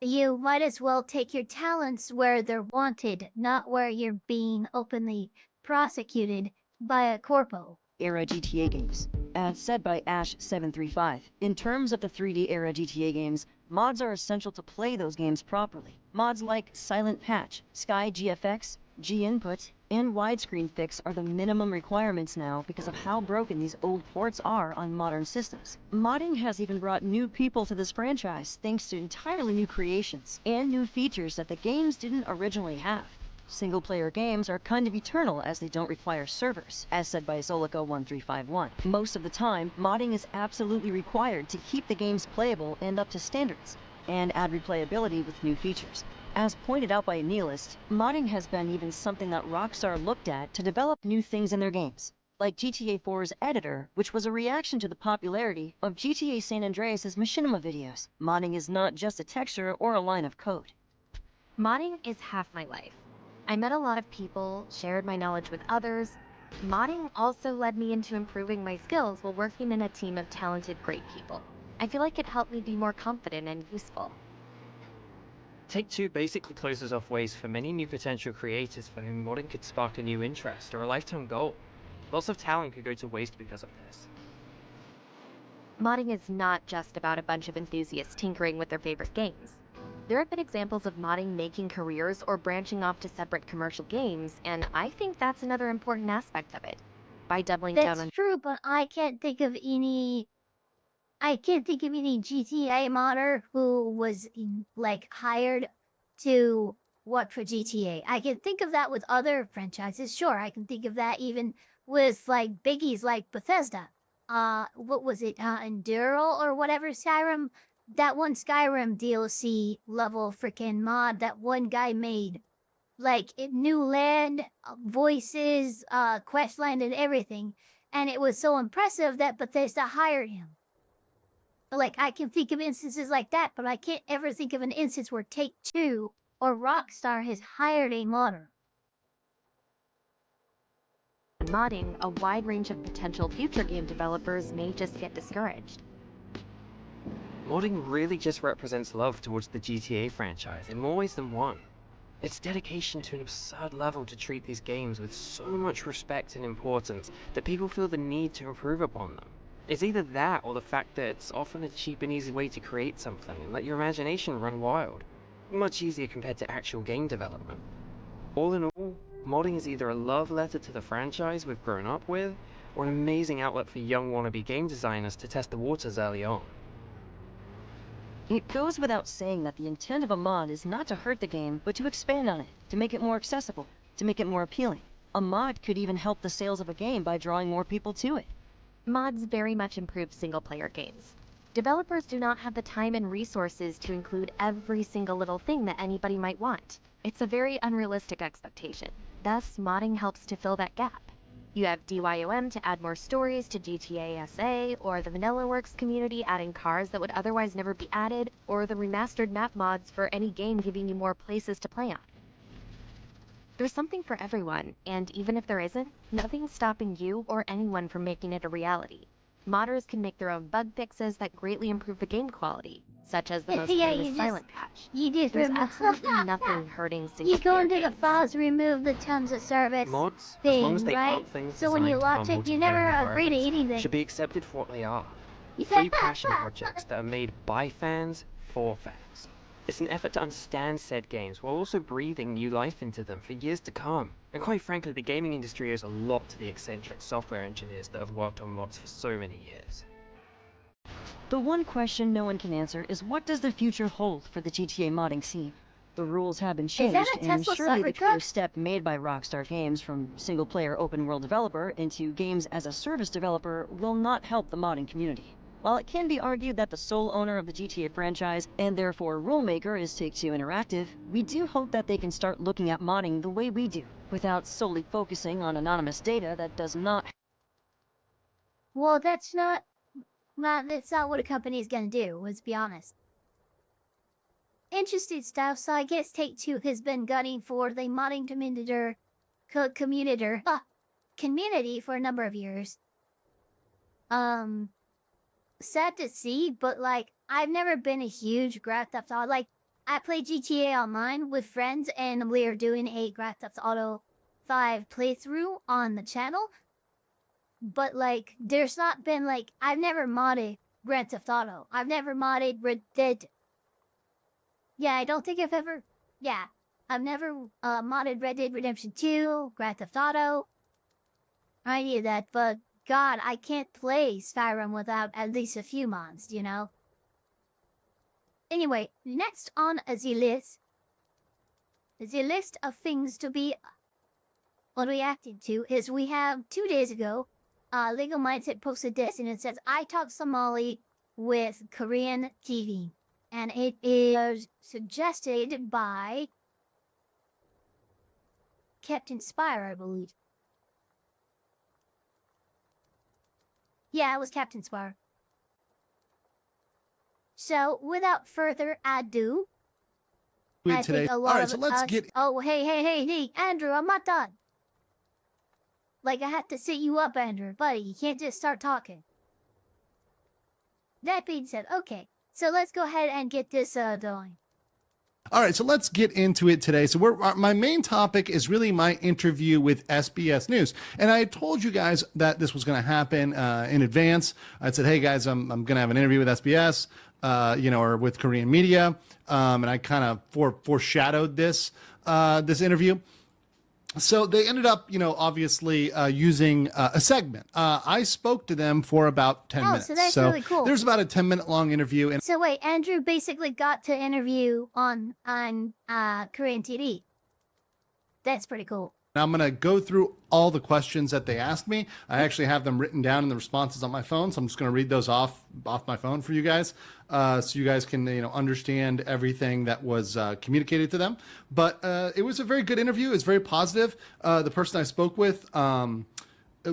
you might as well take your talents where they're wanted, not where you're being openly prosecuted by a corpo. Era GTA games. As said by Ash735, in terms of the 3D era GTA games, mods are essential to play those games properly. Mods like Silent Patch, Sky GFX, G-Input, and Widescreen Fix are the minimum requirements now because of how broken these old ports are on modern systems. Modding has even brought new people to this franchise thanks to entirely new creations and new features that the games didn't originally have. Single-player games are kind of eternal as they don't require servers, as said by Zolico1351. Most of the time, modding is absolutely required to keep the games playable and up to standards, and add replayability with new features. As pointed out by a nihilist, modding has been even something that Rockstar looked at to develop new things in their games, like GTA 4's editor, which was a reaction to the popularity of GTA San Andreas' machinima videos. Modding is not just a texture or a line of code. Modding is half my life. I met a lot of people, shared my knowledge with others. Modding also led me into improving my skills while working in a team of talented, great people. I feel like it helped me be more confident and useful. Take-Two basically closes off ways for many new potential creators for whom modding could spark a new interest or a lifetime goal. Lots of talent could go to waste because of this. Modding is not just about a bunch of enthusiasts tinkering with their favorite games. There have been examples of modding making careers or branching off to separate commercial games, and I think that's another important aspect of it. By doubling down on— That's true, but I can't think of any GTA modder who was hired to work for GTA. I can think of that with other franchises. Sure, I can think of that even with like biggies like Bethesda. What was it? Enduro or whatever Skyrim. That one Skyrim DLC level freaking mod that one guy made. Like new land, voices, questland, and everything. And it was so impressive that Bethesda hired him. Like, I can think of instances like that, but I can't ever think of an instance where Take-Two or Rockstar has hired a modder. modding, a wide range of potential future game developers may just get discouraged. Modding really just represents love towards the GTA franchise in more ways than one. It's dedication to an absurd level to treat these games with so much respect and importance that people feel the need to improve upon them. It's either that or the fact that it's often a cheap and easy way to create something and let your imagination run wild. Much easier compared to actual game development. All in all, modding is either a love letter to the franchise we've grown up with, or an amazing outlet for young wannabe game designers to test the waters early on. It goes without saying that the intent of a mod is not to hurt the game, but to expand on it, to make it more accessible, to make it more appealing. A mod could even help the sales of a game by drawing more people to it. Mods very much improve single-player games. Developers do not have the time and resources to include every single little thing that anybody might want. It's a very unrealistic expectation. Thus, modding helps to fill that gap. You have DYOM to add more stories to GTA SA, or the VanillaWorks community adding cars that would otherwise never be added, or the remastered map mods for any game giving you more places to play on. There's something for everyone, and even if there isn't, nothing's stopping you or anyone from making it a reality. Modders can make their own bug fixes that greatly improve the game quality, such as the most famous silent patch. There's absolutely nothing hurting single You go into the files, remove the terms of service Mods, as thing, long as they right? aren't things So when you designed to launch harm it, you never multiplayer agree to environments, anything. should be accepted for what they are. Free passion projects that are made by fans for fans. It's an effort to understand said games while also breathing new life into them for years to come. And quite frankly, the gaming industry owes a lot to the eccentric software engineers that have worked on mods for so many years. The one question no one can answer is, what does the future hold for the GTA modding scene? The rules have been changed, that a and Tesla surely the Cybertruck? clear step made by Rockstar Games from single-player open-world developer into games-as-a-service developer will not help the modding community. While it can be argued that the sole owner of the GTA franchise, and therefore rule-maker, is Take-Two Interactive, we do hope that they can start looking at modding the way we do, without solely focusing on anonymous data that does not... Well, that's not what a company is gonna do, let's be honest. Interesting stuff, so I guess Take-Two has been gunning for the modding community for a number of years. Sad to see, but like, I've never been a huge Grand Theft Auto, like, I play GTA Online with friends and we are doing a Grand Theft Auto 5 playthrough on the channel. But like, there's not been like, I've never modded Grand Theft Auto. I've never modded Red Dead. Yeah, I don't think I've ever, I've never modded Red Dead Redemption 2, Grand Theft Auto. I knew that, but God, I can't play Skyrim without at least a few mods, you know? Anyway, next on the list of things to be reacting to is we have 2 days ago, Legal Mindset posted this and it says, I talk Somali with Korean TV. And it is suggested by Captain Spire, I believe. Yeah, it was Captain Spire. So, without further ado, I think a lot of us... Oh, hey, Andrew, I'm not done. Like, I have to sit you up, Andrew. Buddy, you can't just start talking. That being said, okay. So let's go ahead and get this going. All right, so let's get into it today. So my main topic is really my interview with SBS News. And I told you guys that this was going to happen in advance. I said, hey, guys, I'm going to have an interview with SBS, or with Korean media. And I kind of foreshadowed this interview. So they ended up, obviously using a segment. I spoke to them for about 10 minutes. So that's really cool. There's about a 10-minute long interview. And so wait, Andrew basically got to interview on Korean TV. That's pretty cool. I'm going to go through all the questions that they asked me. I actually have them written down in the responses on my phone, so I'm just going to read those off my phone for you guys, so you guys can understand everything that was communicated to them. But it was a very good interview. It's very positive. The person I spoke with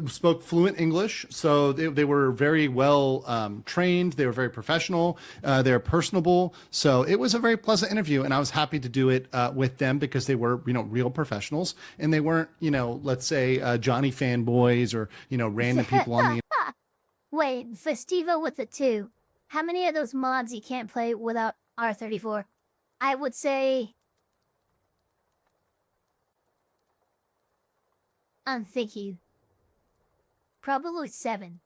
spoke fluent English, so they were very well trained. They were very professional. They were personable. So it was a very pleasant interview, and I was happy to do it with them because they were, real professionals, and they weren't, let's say Johnny fanboys or, random people on the. Wait, Festiva with the 2. How many of those mods you can't play without R34? I would say. I'm thinking. Probably 7.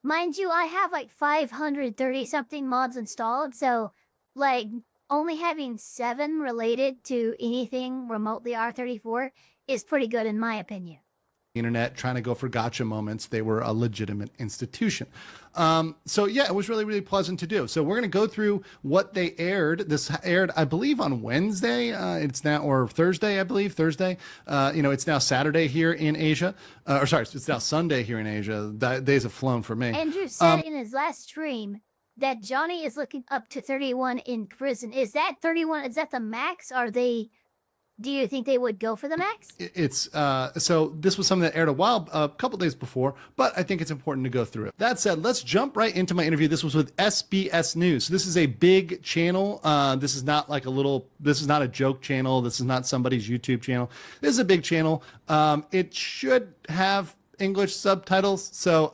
Mind you, I have like 530 something mods installed, so like only having 7 related to anything remotely R34 is pretty good in my opinion. Internet trying to go for gotcha moments. They were a legitimate institution. So yeah, it was really, really pleasant to do. So we're going to go through what they aired. This aired, I believe, on Wednesday. It's now, or Thursday, I believe, Thursday. It's now Saturday here in Asia. It's now Sunday here in Asia. Days have flown for me. Andrew said in his last stream that Johnny is looking up to 31 in prison. Is that 31? Is that the max? Do you think they would go for the max? It's so this was something that aired a couple days before, but I think it's important to go through it. That said, let's jump right into my interview. This was with SBS News. So this is a big channel. This is not like this is not a joke channel. This is not somebody's YouTube channel. This is a big channel. It should have English subtitles, so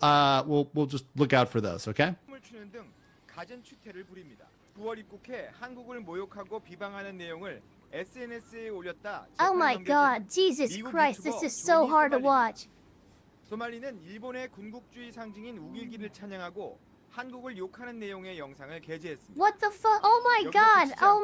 we'll just look out for those, okay? Oh my god, Jesus Christ, this is so hard to watch. 소말리는 일본의 군국주의 상징인 우길기를 찬양하고 한국을 욕하는 내용의 영상을 게재했습니다. What the fuck? Oh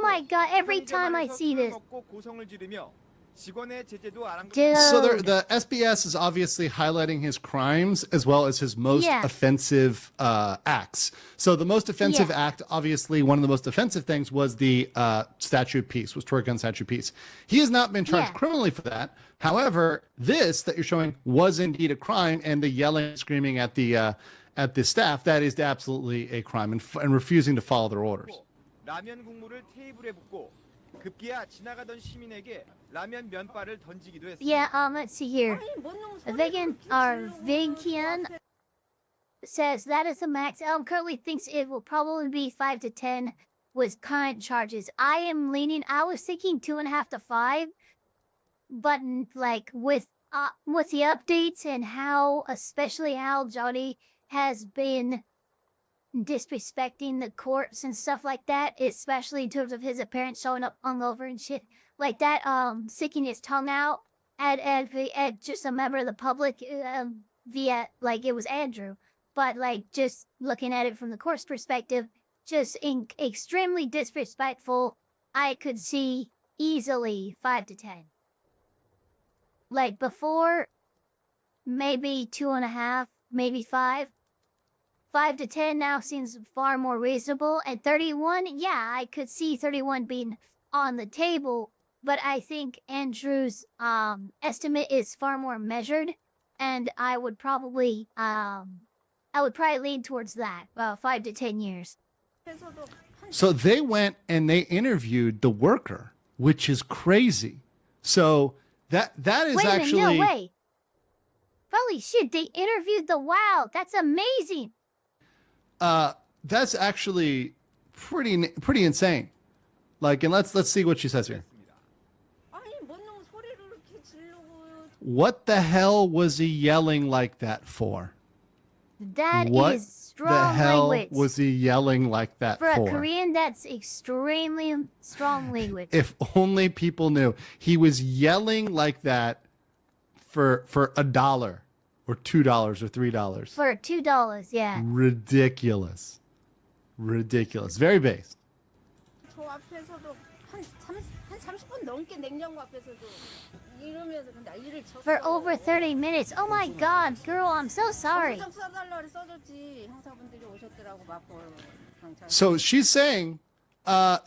my god, every time I see this. 고성을 지르며 직원의 제재도 Dude. So the SBS is obviously highlighting his crimes as well as his most offensive acts. So the most offensive act, obviously, one of the most offensive things was the Statue of Peace, was Tory Gun Statue of Peace. He has not been charged criminally for that. However, this that you're showing was indeed a crime, and the yelling and screaming at the staff, that is absolutely a crime, and refusing to follow their orders. 라면 국물을 테이블에 붓고 급기야 지나가던 시민에게 라면 면발을 던지기도 했습니다. Yeah, let's see here. Vegan says that is the max. Currently thinks it will probably be 5 to 10 with current charges. I was thinking 2.5 to 5, but like with the updates and especially how Johnny has been disrespecting the courts and stuff like that, especially in terms of his appearance showing up hungover and shit like that, sticking his tongue out at just a member of the public via, like, it was Andrew, but like just looking at it from the court's perspective, just extremely disrespectful. I could see easily 5 to 10. Like before, maybe 2.5, maybe 5. 5 to 10 now seems far more reasonable. And 31, yeah, I could see 31 being on the table. But I think Andrew's estimate is far more measured, and I would probably lean towards that, 5 to 10 years. So they went and they interviewed the worker, which is crazy. So that is Wait a minute, actually no way. Holy shit, they interviewed the WoW. That's amazing. That's actually pretty insane. Like, and let's see what she says here. What the hell was he yelling like that for? That what is strong the hell language. was he yelling like that For for? a Korean, that's extremely strong language. If only people knew. He was yelling like that for $1 or $2 or $3. For $2, yeah. Ridiculous. Ridiculous. Very base. 저 앞에서도 한 30분 넘게 냉장고 앞에서도 이러면서 난리를 쳤어. For over 30 minutes. Oh my god, girl, I'm so sorry. 소장 써달라 써줬지. 형사분들이 오셨더라고 맞고 경찰. So she's saying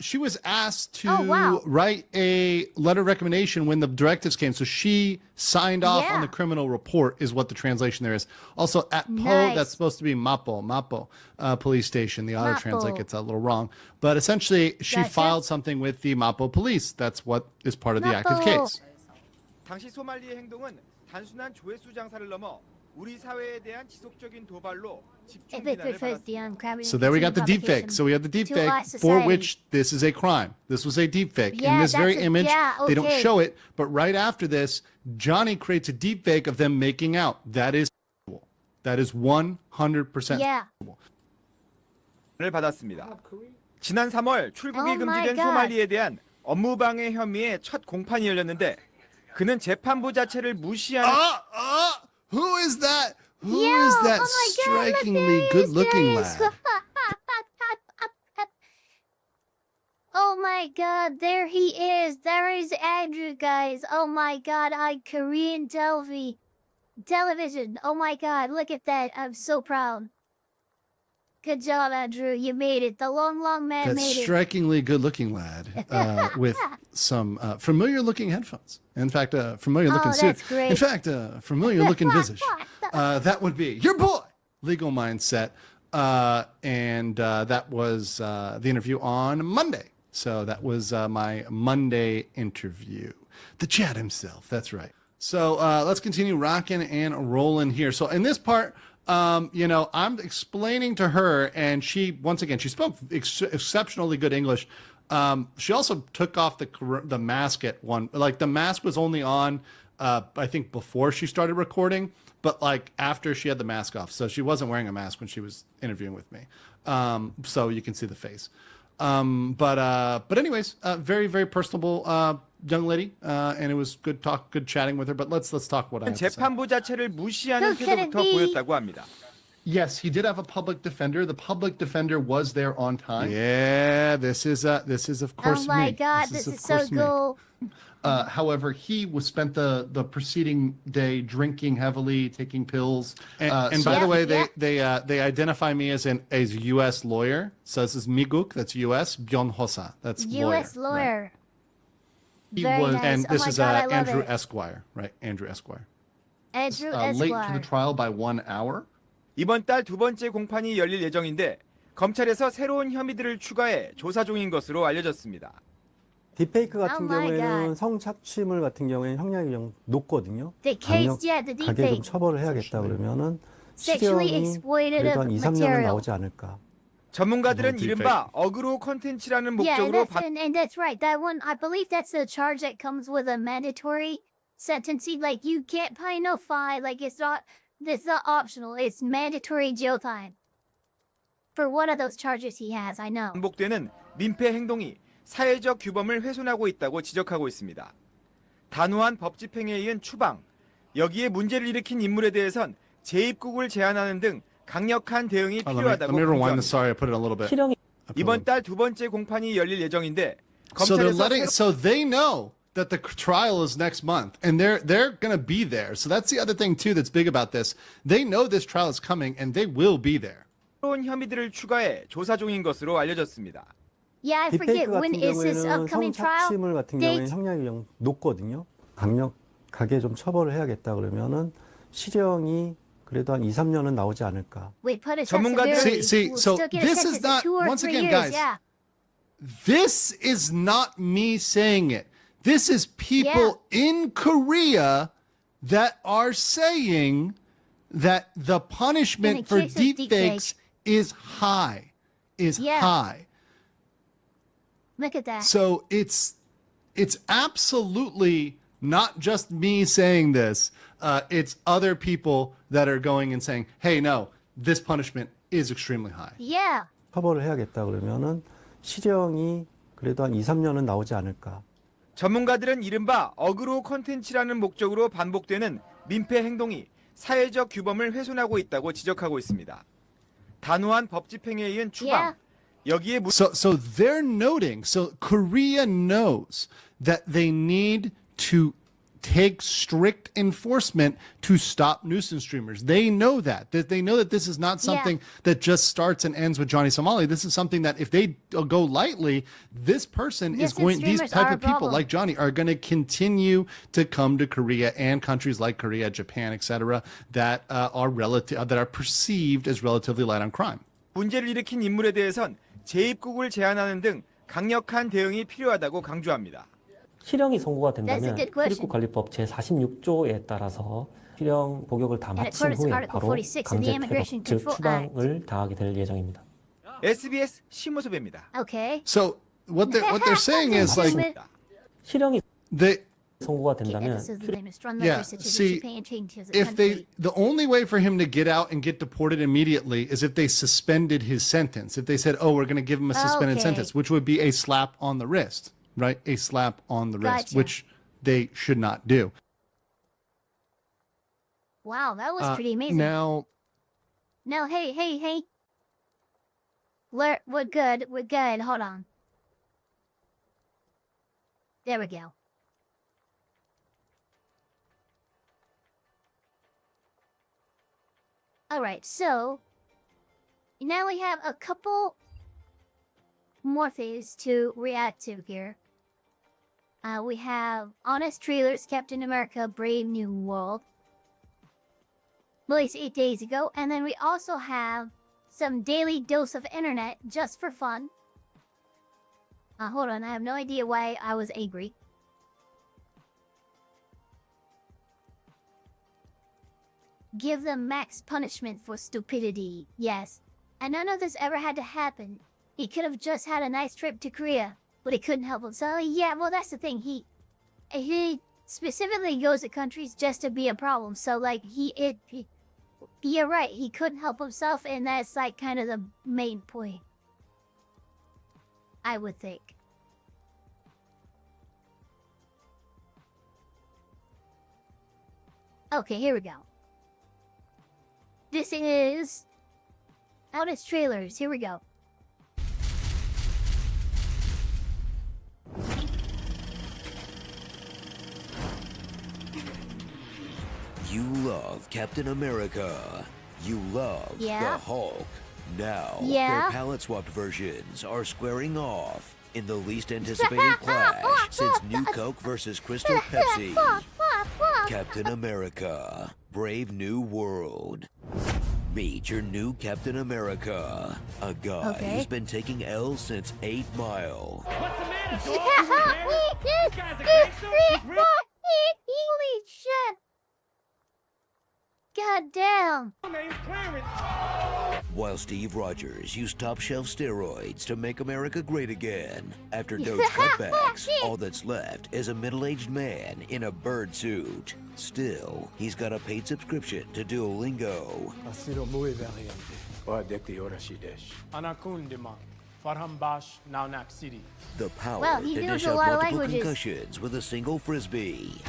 she was asked to Oh, wow. write a letter of recommendation when the directives came. So she signed off on the criminal report is what the translation there is. Also at Po, Nice. that's supposed to be Mapo police station. The auto Mapo. translate gets a little wrong. But essentially she Gotcha. filed something with the Mapo police. That's what is part of the active Mapo. case. 당시 소말리의 행동은 단순한 조회수 장사를 넘어 우리 사회에 대한 지속적인 도발로 집중 If it 비난을 prefers 받았습니다. the uncrabbing So there we got the deepfake. So we have the deepfake for which this is a crime. This was a deepfake. In Yeah, this very that's a- image, yeah, they don't okay. show it, but right after this, Johnny creates a deepfake of them making out. That is 100% Yeah. 를 받았습니다. 지난 3월 출국이 Oh my 금지된 God. 소말리에 대한 업무방해 혐의의 첫 공판이 열렸는데 그는 재판부 자체를 무시하는 Who is that? Who Yo, is that oh my God, strikingly look, good-looking there he is. lad? Oh my God, there he is. There is Andrew, guys. Oh my God, on Korean television. Oh my God, look at that. I'm so proud. Good job, Andrew. You made it. The long man That made it. strikingly good-looking lad with some familiar-looking headphones. In fact, a familiar-looking Oh, suit. that's great. In fact, a familiar-looking visage. That would be your boy, Legal Mindset. And that was the interview on Monday. So that was my Monday interview. The Chad himself, that's right. So let's continue rocking and rolling here. So in this part, you know, I'm explaining to her, and she, once again, she spoke exceptionally good English. She also took off the mask at one, like the mask was only on, I think before she started recording, but like after she had the mask off. So she wasn't wearing a mask when she was interviewing with me. So you can see the face. But anyways, very, very personable, young lady. And it was good chatting with her, but let's talk what I have to say. 재판부 자체를 무시하는 태도부터 보였다고 합니다. Yes, he did have a public defender. The public defender was there on time. Yeah, this is of course Oh my me. God, this is of so course me. cool. However, he was spent the preceding day drinking heavily, taking pills. And by the way, they identify me as a U.S. lawyer. So this is Miguk, that's U.S. Byonhosa, that's U.S. lawyer. lawyer. Right. He Very was, nice. and Oh this my is God, I love Andrew it. Esquire, right? Andrew Esquire. Andrew Late to Esquire. the trial by 1 hour. 이번 달 두 번째 공판이 열릴 예정인데 검찰에서 새로운 혐의들을 추가해 조사 중인 것으로 알려졌습니다. 딥페이크 같은 Oh my 경우에는 God. 성착취물 같은 경우에는 형량이 좀 높거든요. The case, yeah, the 강력하게 좀 deepfake. 처벌을 해야겠다 그러면은 Sexually 실형이 exploitative 그래도 한 2, 3년은 material. 나오지 않을까. 전문가들은 이른바 어그로 콘텐츠라는 Yeah, 목적으로 and that's right. That one, I believe that's the charge that comes with a mandatory sentencing. Like you can't pay no fine. Like it's not optional. It's mandatory jail time. For one of those charges he has, I know. 반복되는 민폐 행동이 사회적 규범을 훼손하고 있다고 지적하고 있습니다. 단호한 법 집행에 의한 추방, 여기에 문제를 일으킨 인물에 대해선 재입국을 제한하는 등 강력한 대응이 Let 필요하다고 me rewind this. 강조합니다. Sorry, I put it a little bit. 이번 달 두 번째 공판이 열릴 예정인데 So 검찰에서 so they know that the trial is next month, and they're gonna be there. So that's the other thing too that's big about this. They know this trial is coming, and they will be there. 새로운 혐의들을 추가해 조사 중인 것으로 알려졌습니다. Yeah, I forget 딥페이크 when 같은 is this 경우에는 upcoming trial 성착취물 같은 date? 경우에는 형량이 좀 높거든요. 강력하게 좀 처벌을 해야겠다 그러면은 실형이 그래도 한 2, 3년은 나오지 않을까. Wait, put it See, so this is not, once again, guys, Yeah. this is not me saying it. This is people in Korea that are saying that the punishment for case of deepfakes is high, high. Look at that. So it's absolutely not just me saying this. It's other people that are going and saying, hey, no, this punishment is extremely high. Yeah. 처벌을 해야겠다 그러면은 실형이 그래도 한 2, 3년은 나오지 않을까. 전문가들은 이른바 어그로 콘텐츠라는 목적으로 반복되는 민폐 행동이 사회적 규범을 훼손하고 있다고 지적하고 있습니다. 단호한 법 집행에 의한 추방, 여기에 So they're noting, so Korea knows that they need to take strict enforcement to stop nuisance streamers. They know that. They know that this is not something that just starts and ends with Johnny Somali. This is something that if they go lightly, this person is going, these type of people like Johnny are going to continue to come to Korea and countries like Korea, Japan, etc. that are perceived as relatively light on crime. 문제를 일으킨 인물에 대해선 재입국을 제한하는 등 강력한 대응이 필요하다고 강조합니다. 실형이 선고가 That's a 된다면 good question. 출입국관리법 제46조에 따라서 실형 복역을 다 And 마친 according to 후에 Article 바로 46 of the 강제 Immigration 퇴법, 즉 Control Act. 추방을 당하게 될 예정입니다. SBS 심우섭입니다. Okay. So what they're saying is like 실형이 they 선고가 된다면 yeah, see, if the only way for him to get out and get deported immediately is if they suspended his sentence. If they said, oh, we're going to give him a suspended sentence, which would be a slap on the wrist, right? A slap on the wrist, Gotcha. which they should not do. Wow, that was pretty amazing. Now, hey. We're good. Hold on. There we go. Alright, so now we have a couple more things to react to here. We have Honest Trailers, Captain America, Brave New World. Released 8 days ago. And then we also have some daily dose of internet just for fun. Hold on, I have no idea why I was angry. Give them max punishment for stupidity. Yes. And none of this ever had to happen. He could have just had a nice trip to Korea, but he couldn't help himself. Yeah, well, that's the thing. He specifically goes to countries just to be a problem. So, like, you're right. He couldn't help himself, and that's, like, kind of the main point. I would think. Okay, here we go. This is Honest Trailers. Here we go. You love Captain America. You love the Hulk. Now, their palette-swapped versions are squaring off in the least anticipated clash since New Coke versus Crystal Pepsi. Captain America, Brave New World. Meet your new Captain America, a guy who's been taking L's since 8 Mile. What's the matter, dog? This guy's a gangster? Holy shit! God damn! While Steve Rogers used top-shelf steroids to make America great again, after Doge's cutbacks, all that's left is a middle-aged man in a bird suit. Still, he's got a paid subscription to Duolingo. Ha sido muy valiente. Oadekti orashidesh. Anakundima. Farhambash, Naunak City. The power Well, he to knows dish a out lot of multiple languages. concussions with a single frisbee.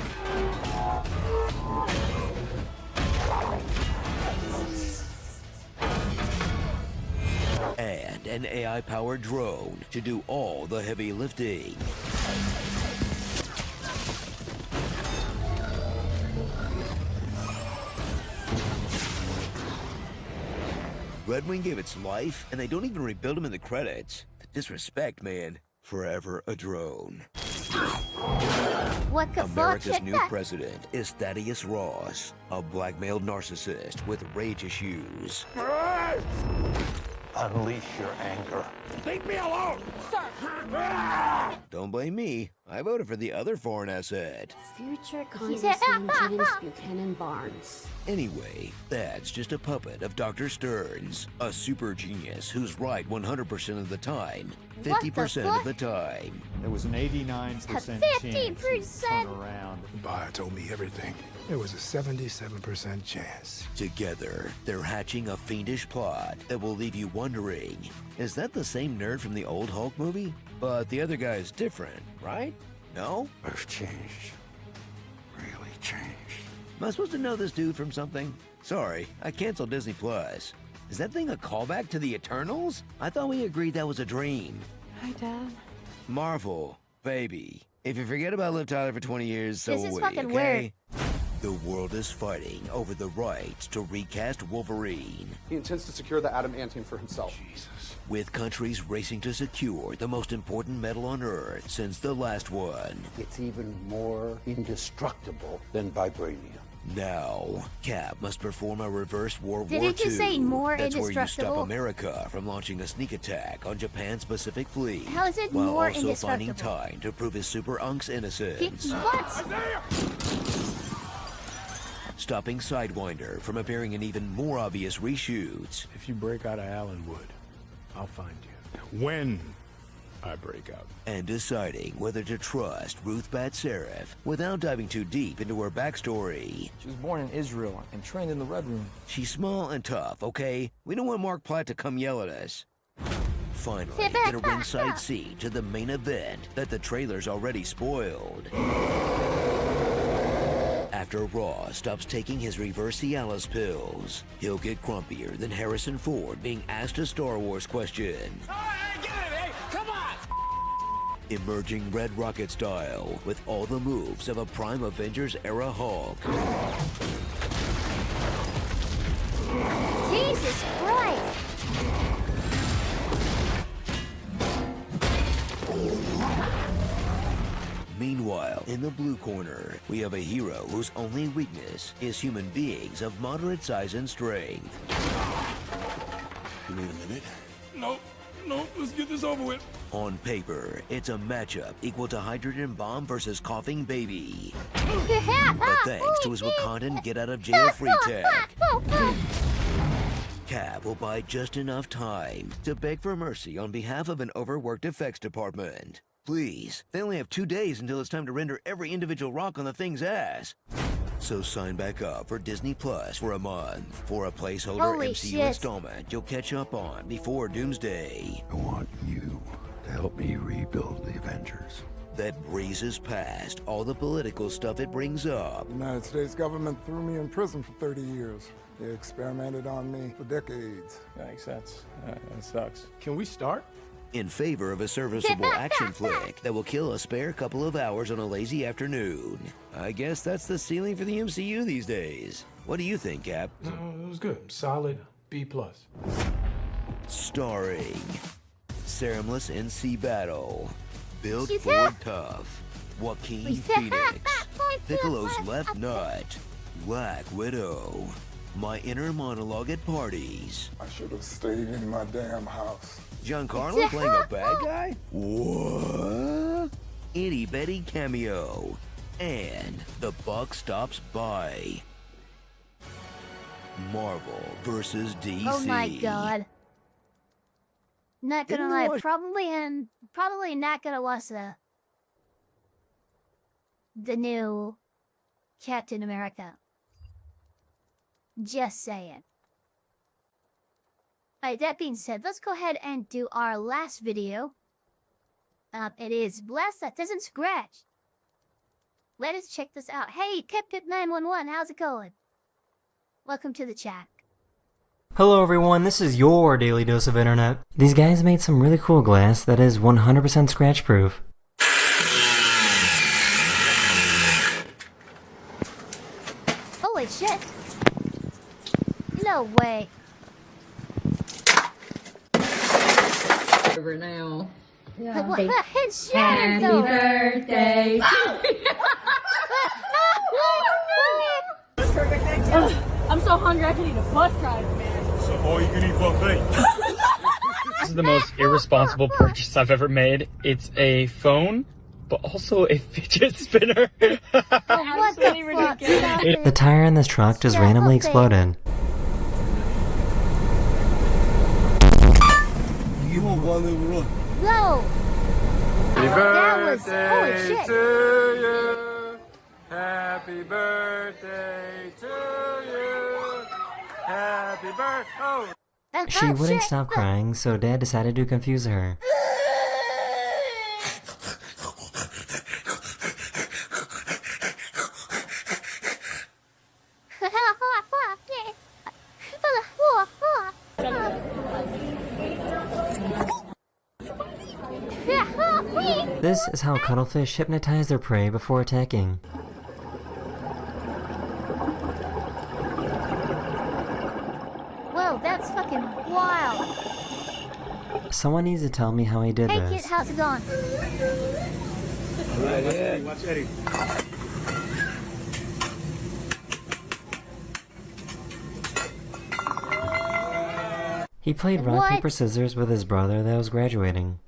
And an AI-powered drone to do all the heavy lifting. Red Wing gave its life, and they don't even rebuild him in the credits. The disrespect, man. Forever a drone. What the America's fuck? new president is Thaddeus Ross, a blackmailed narcissist with rage issues. Unleash your anger. Leave me alone! Sir! Don't blame me. I voted for the other foreign asset. Future said, Congressman James Buchanan Barnes. Anyway, that's just a puppet of Dr. Stearns, a super genius who's right 100% of the time, 50% of the time. There was an 89% chance he would turn around. Bayer told me everything. There was a 77% chance. Together, they're hatching a fiendish plot that will leave you wondering, is that the same nerd from the old Hulk movie? But the other guy's different, right? No? Earth changed. Really changed. Am I supposed to know this dude from something? Sorry, I canceled Disney Plus. Is that thing a callback to the Eternals? I thought we agreed that was a dream. Hi, Dad. Marvel, baby. If you forget about Liv Tyler for 20 years, so This will is we, fucking okay? The world is fighting over the rights to recast Wolverine. He intends to secure the adamantium for himself. Jesus. With countries racing to secure the most important metal on Earth since the last one. It's even more indestructible than vibranium. Now, Cap must perform a reverse World Did War it just say II. more That's where you stop indestructible? America from launching a sneak attack on Japan's Pacific Fleet. How is it while more also finding indestructible? time to prove his super unc's innocence. What? Stopping Sidewinder from appearing in even more obvious reshoots. If you break out of Allenwood, I'll find you. When I break out. And deciding whether to trust Ruth Bat Seraph without diving too deep into her backstory. She was born in Israel and trained in the Red Room. She's small and tough, okay? We don't want Mark Platt to come yell at us. Finally, get a ringside seat to the main event that the trailer's already spoiled. After Raw stops taking his reverse Cialis pills, he'll get grumpier than Harrison Ford being asked a Star Wars question. Emerging Red Rocket style, with all the moves of a Prime Avengers era Hulk. Jesus Christ! Meanwhile, in the blue corner, we have a hero whose only weakness is human beings of moderate size and strength. You need a minute? No, let's get this over with. On paper, it's a matchup equal to Hydrogen Bomb versus Coughing Baby. But thanks to his Wakandan get-out-of-jail-free tag, Cap will buy just enough time to beg for mercy on behalf of an overworked effects department. Please, they only have 2 days until it's time to render every individual rock on the thing's ass. So sign back up for Disney Plus for a month for a placeholder Holy MCU shit. installment you'll catch up on before Doomsday. I want you to help me rebuild the Avengers. That breezes past all the political stuff it brings up. The United States government threw me in prison for 30 years. They experimented on me for decades. Thanks, that sucks. Can we start? In favor of a serviceable action flick that will kill a spare couple of hours on a lazy afternoon. I guess that's the ceiling for the MCU these days. What do you think, Cap? No, it was good. Solid B+. Starring Ceremonless NC Battle, Build She's Ford hot. Tough, Joaquin She's Phoenix, hot. Piccolo's Left Nut, Black Widow, My Inner Monologue at Parties, I should have stayed in my damn house. Giancarlo playing a bad guy? What? Itty Bitty cameo, and The Buck Stops By. Marvel versus DC. Oh my god. Not gonna Didn't lie, watch- probably not gonna watch the new Captain America. Just saying. Alright, that being said, let's go ahead and do our last video. It is Bless That Doesn't Scratch. Let us check this out. Hey, Pip911, how's it going? Welcome to the chat. Hello everyone, this is your daily dose of internet. These guys made some really cool glass that is 100% scratch proof. Holy shit! No way. Over now. Yeah. What? It's Happy though. birthday. I'm so hungry I could eat a bus drive, man. So all you can eat buffet. This is the most irresponsible purchase I've ever made. It's a phone, but also a fidget spinner. What the fuck? The tire in this truck just randomly exploded. No! Happy That was holy birthday shit. to you. Happy birthday to you. Happy birthday. Oh. She wouldn't stop crying, so Dad decided to confuse her. This is how cuttlefish hypnotize their prey before attacking. Whoa, that's fucking wild. Someone needs to tell me how he did Hey this. kid, how's it going? Right here. Watch Eddie. He played rock, paper, scissors with his brother that was graduating.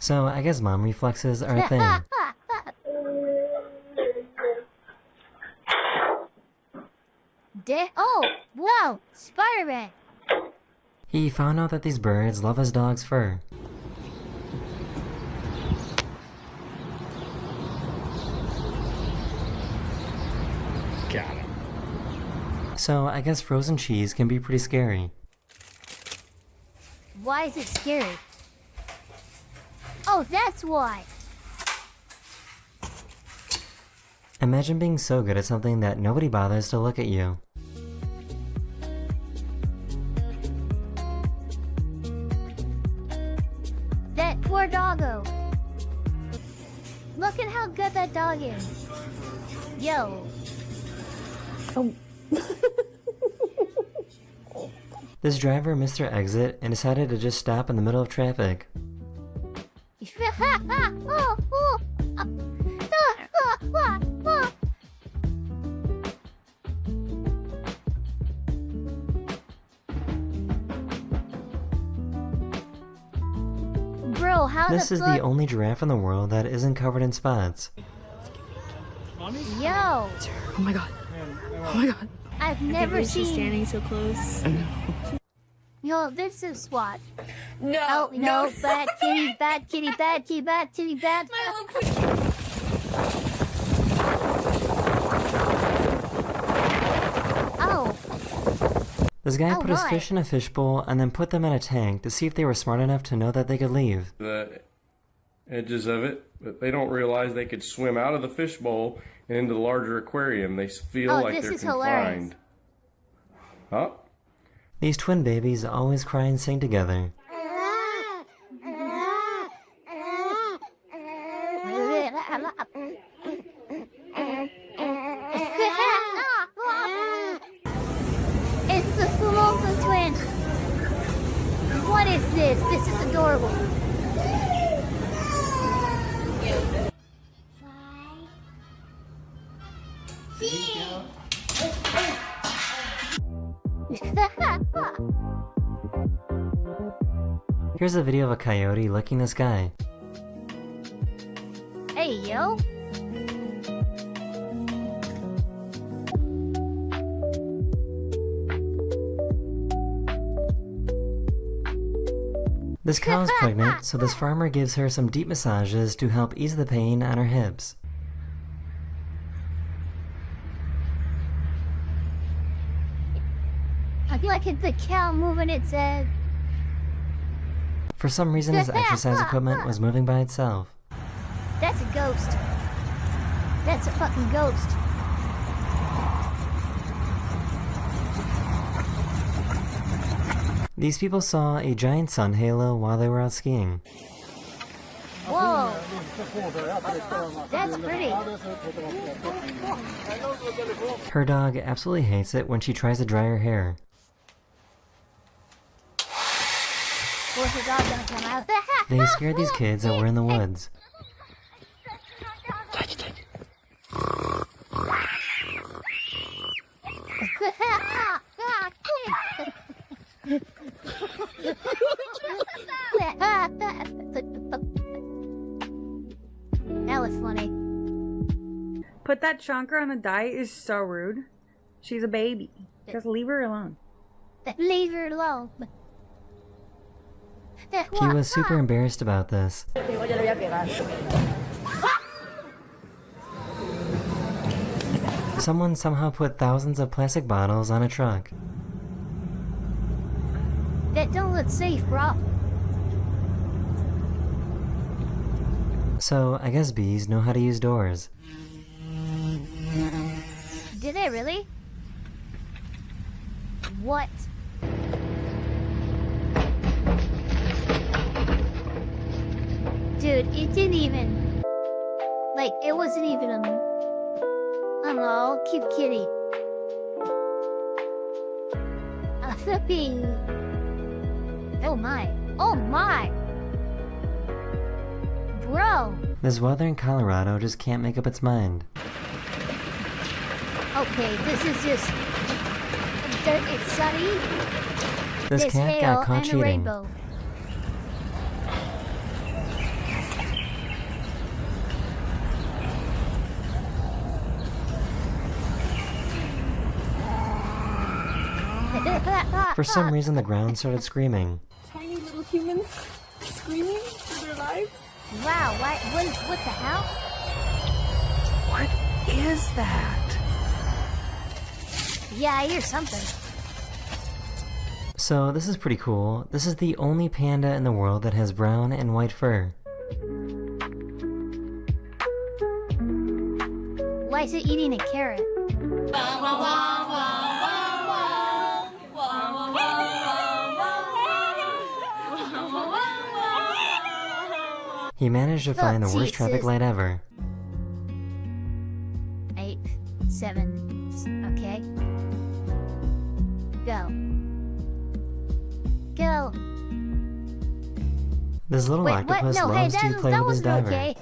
So I guess mom reflexes are a thing. Oh, wow, Spider-Man. He found out that these birds love his dog's fur. Got him. So I guess frozen cheese can be pretty scary. Why is it scary? Oh, that's why. Imagine being so good at something that nobody bothers to look at you. That poor doggo. Look at how good that dog is. Yo. Oh. This driver missed their exit and decided to just stop in the middle of traffic. Bro, how This is the only giraffe in the world that isn't covered in spots. Yo. Oh my god. Oh my god. I've never seen standing so close. Yo, this is SWAT. No. Oh no, bad kitty, bad kitty, bad kitty, bad kitty, bad. Oh. This guy Oh, put his why? fish in a fishbowl and then put them in a tank to see if they were smart enough to know that they could leave. The edges of it, but they don't realize they could swim out of the fishbowl and into the larger aquarium. They feel like this they're is confined. Huh? These twin babies always cry and sing together. It's the Samantha twin. What is this? This is adorable. Here's a video of a coyote licking this guy. Hey, yo. This cow is pregnant, so this farmer gives her some deep massages to help ease the pain on her hips. I like it, the cow moving its head. For some reason, his exercise equipment was moving by itself. That's a ghost. That's a fucking ghost. These people saw a giant sun halo while they were out skiing. Whoa. That's pretty. Her dog absolutely hates it when she tries to dry her hair. Where's the dog gonna come out? They scared these kids that were in the woods. That was funny. Put that chonker on a diet is so rude. She's a baby. Just leave her alone. Leave her alone. He was super embarrassed about this. Someone somehow put thousands of plastic bottles on a truck. That don't look safe, bro. So, I guess bees know how to use doors. Did they really? What? Dude, it didn't even... Like, it wasn't even a... I don't know, cute kitty. A flipping... Oh my. Oh my! Bro! This weather in Colorado just can't make up its mind. Okay, this is just... It's sunny. This There's cat hail got caught and a cheating. rainbow. For some reason, the ground started screaming. Tiny little humans screaming for their lives. Wow, what the hell? What is that? Yeah, I hear something. So this is pretty cool. This is the only panda in the world that has brown and white fur. Why is it eating a carrot? He managed to find the worst traffic light ever. 8, 7, okay. Go. Go. This little Wait, octopus what? No, loves hey, to play with his diver. Okay.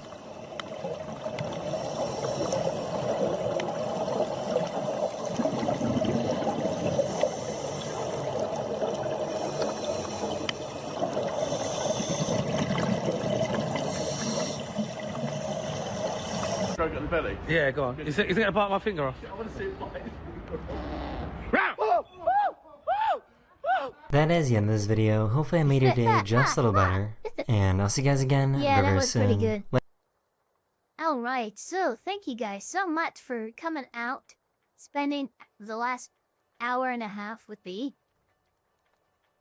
Stroke at the belly. Yeah, go on. Is it gonna bite my finger off? I want to see it bite. That is the end of this video. Hopefully I made your day just a little better. And I'll see you guys again Yeah, that very was soon. pretty good. Alright, so thank you guys so much for coming out, spending the last hour and a half with me,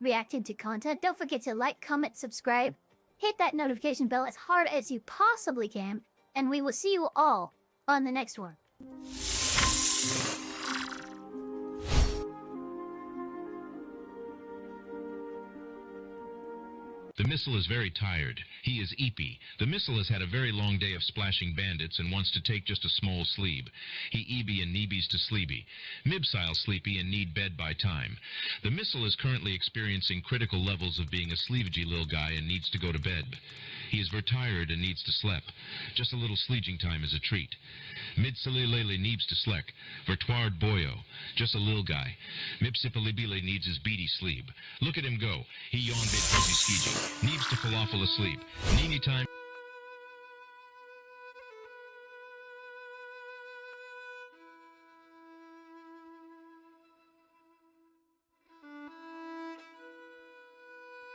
reacting to content. Don't forget to like, comment, subscribe, hit that notification bell as hard as you possibly can, and we will see you all on the next one. The missile is very tired. He is eepy. The missile has had a very long day of splashing bandits and wants to take just a small sleep. He eeby and neebies to sleepy. Mibsile sleepy and need bed by time. The missile is currently experiencing critical levels of being a sleevey little guy and needs to go to bed. He is very tired and needs to sleep. Just a little sleeging time is a treat. Midsililele needs to sleck. Vertward boyo. Just a little guy. Mipsipalibile needs his beady sleep. Look at him go. He yawned bit busy skeeging. Needs to falafel asleep. Neeny time.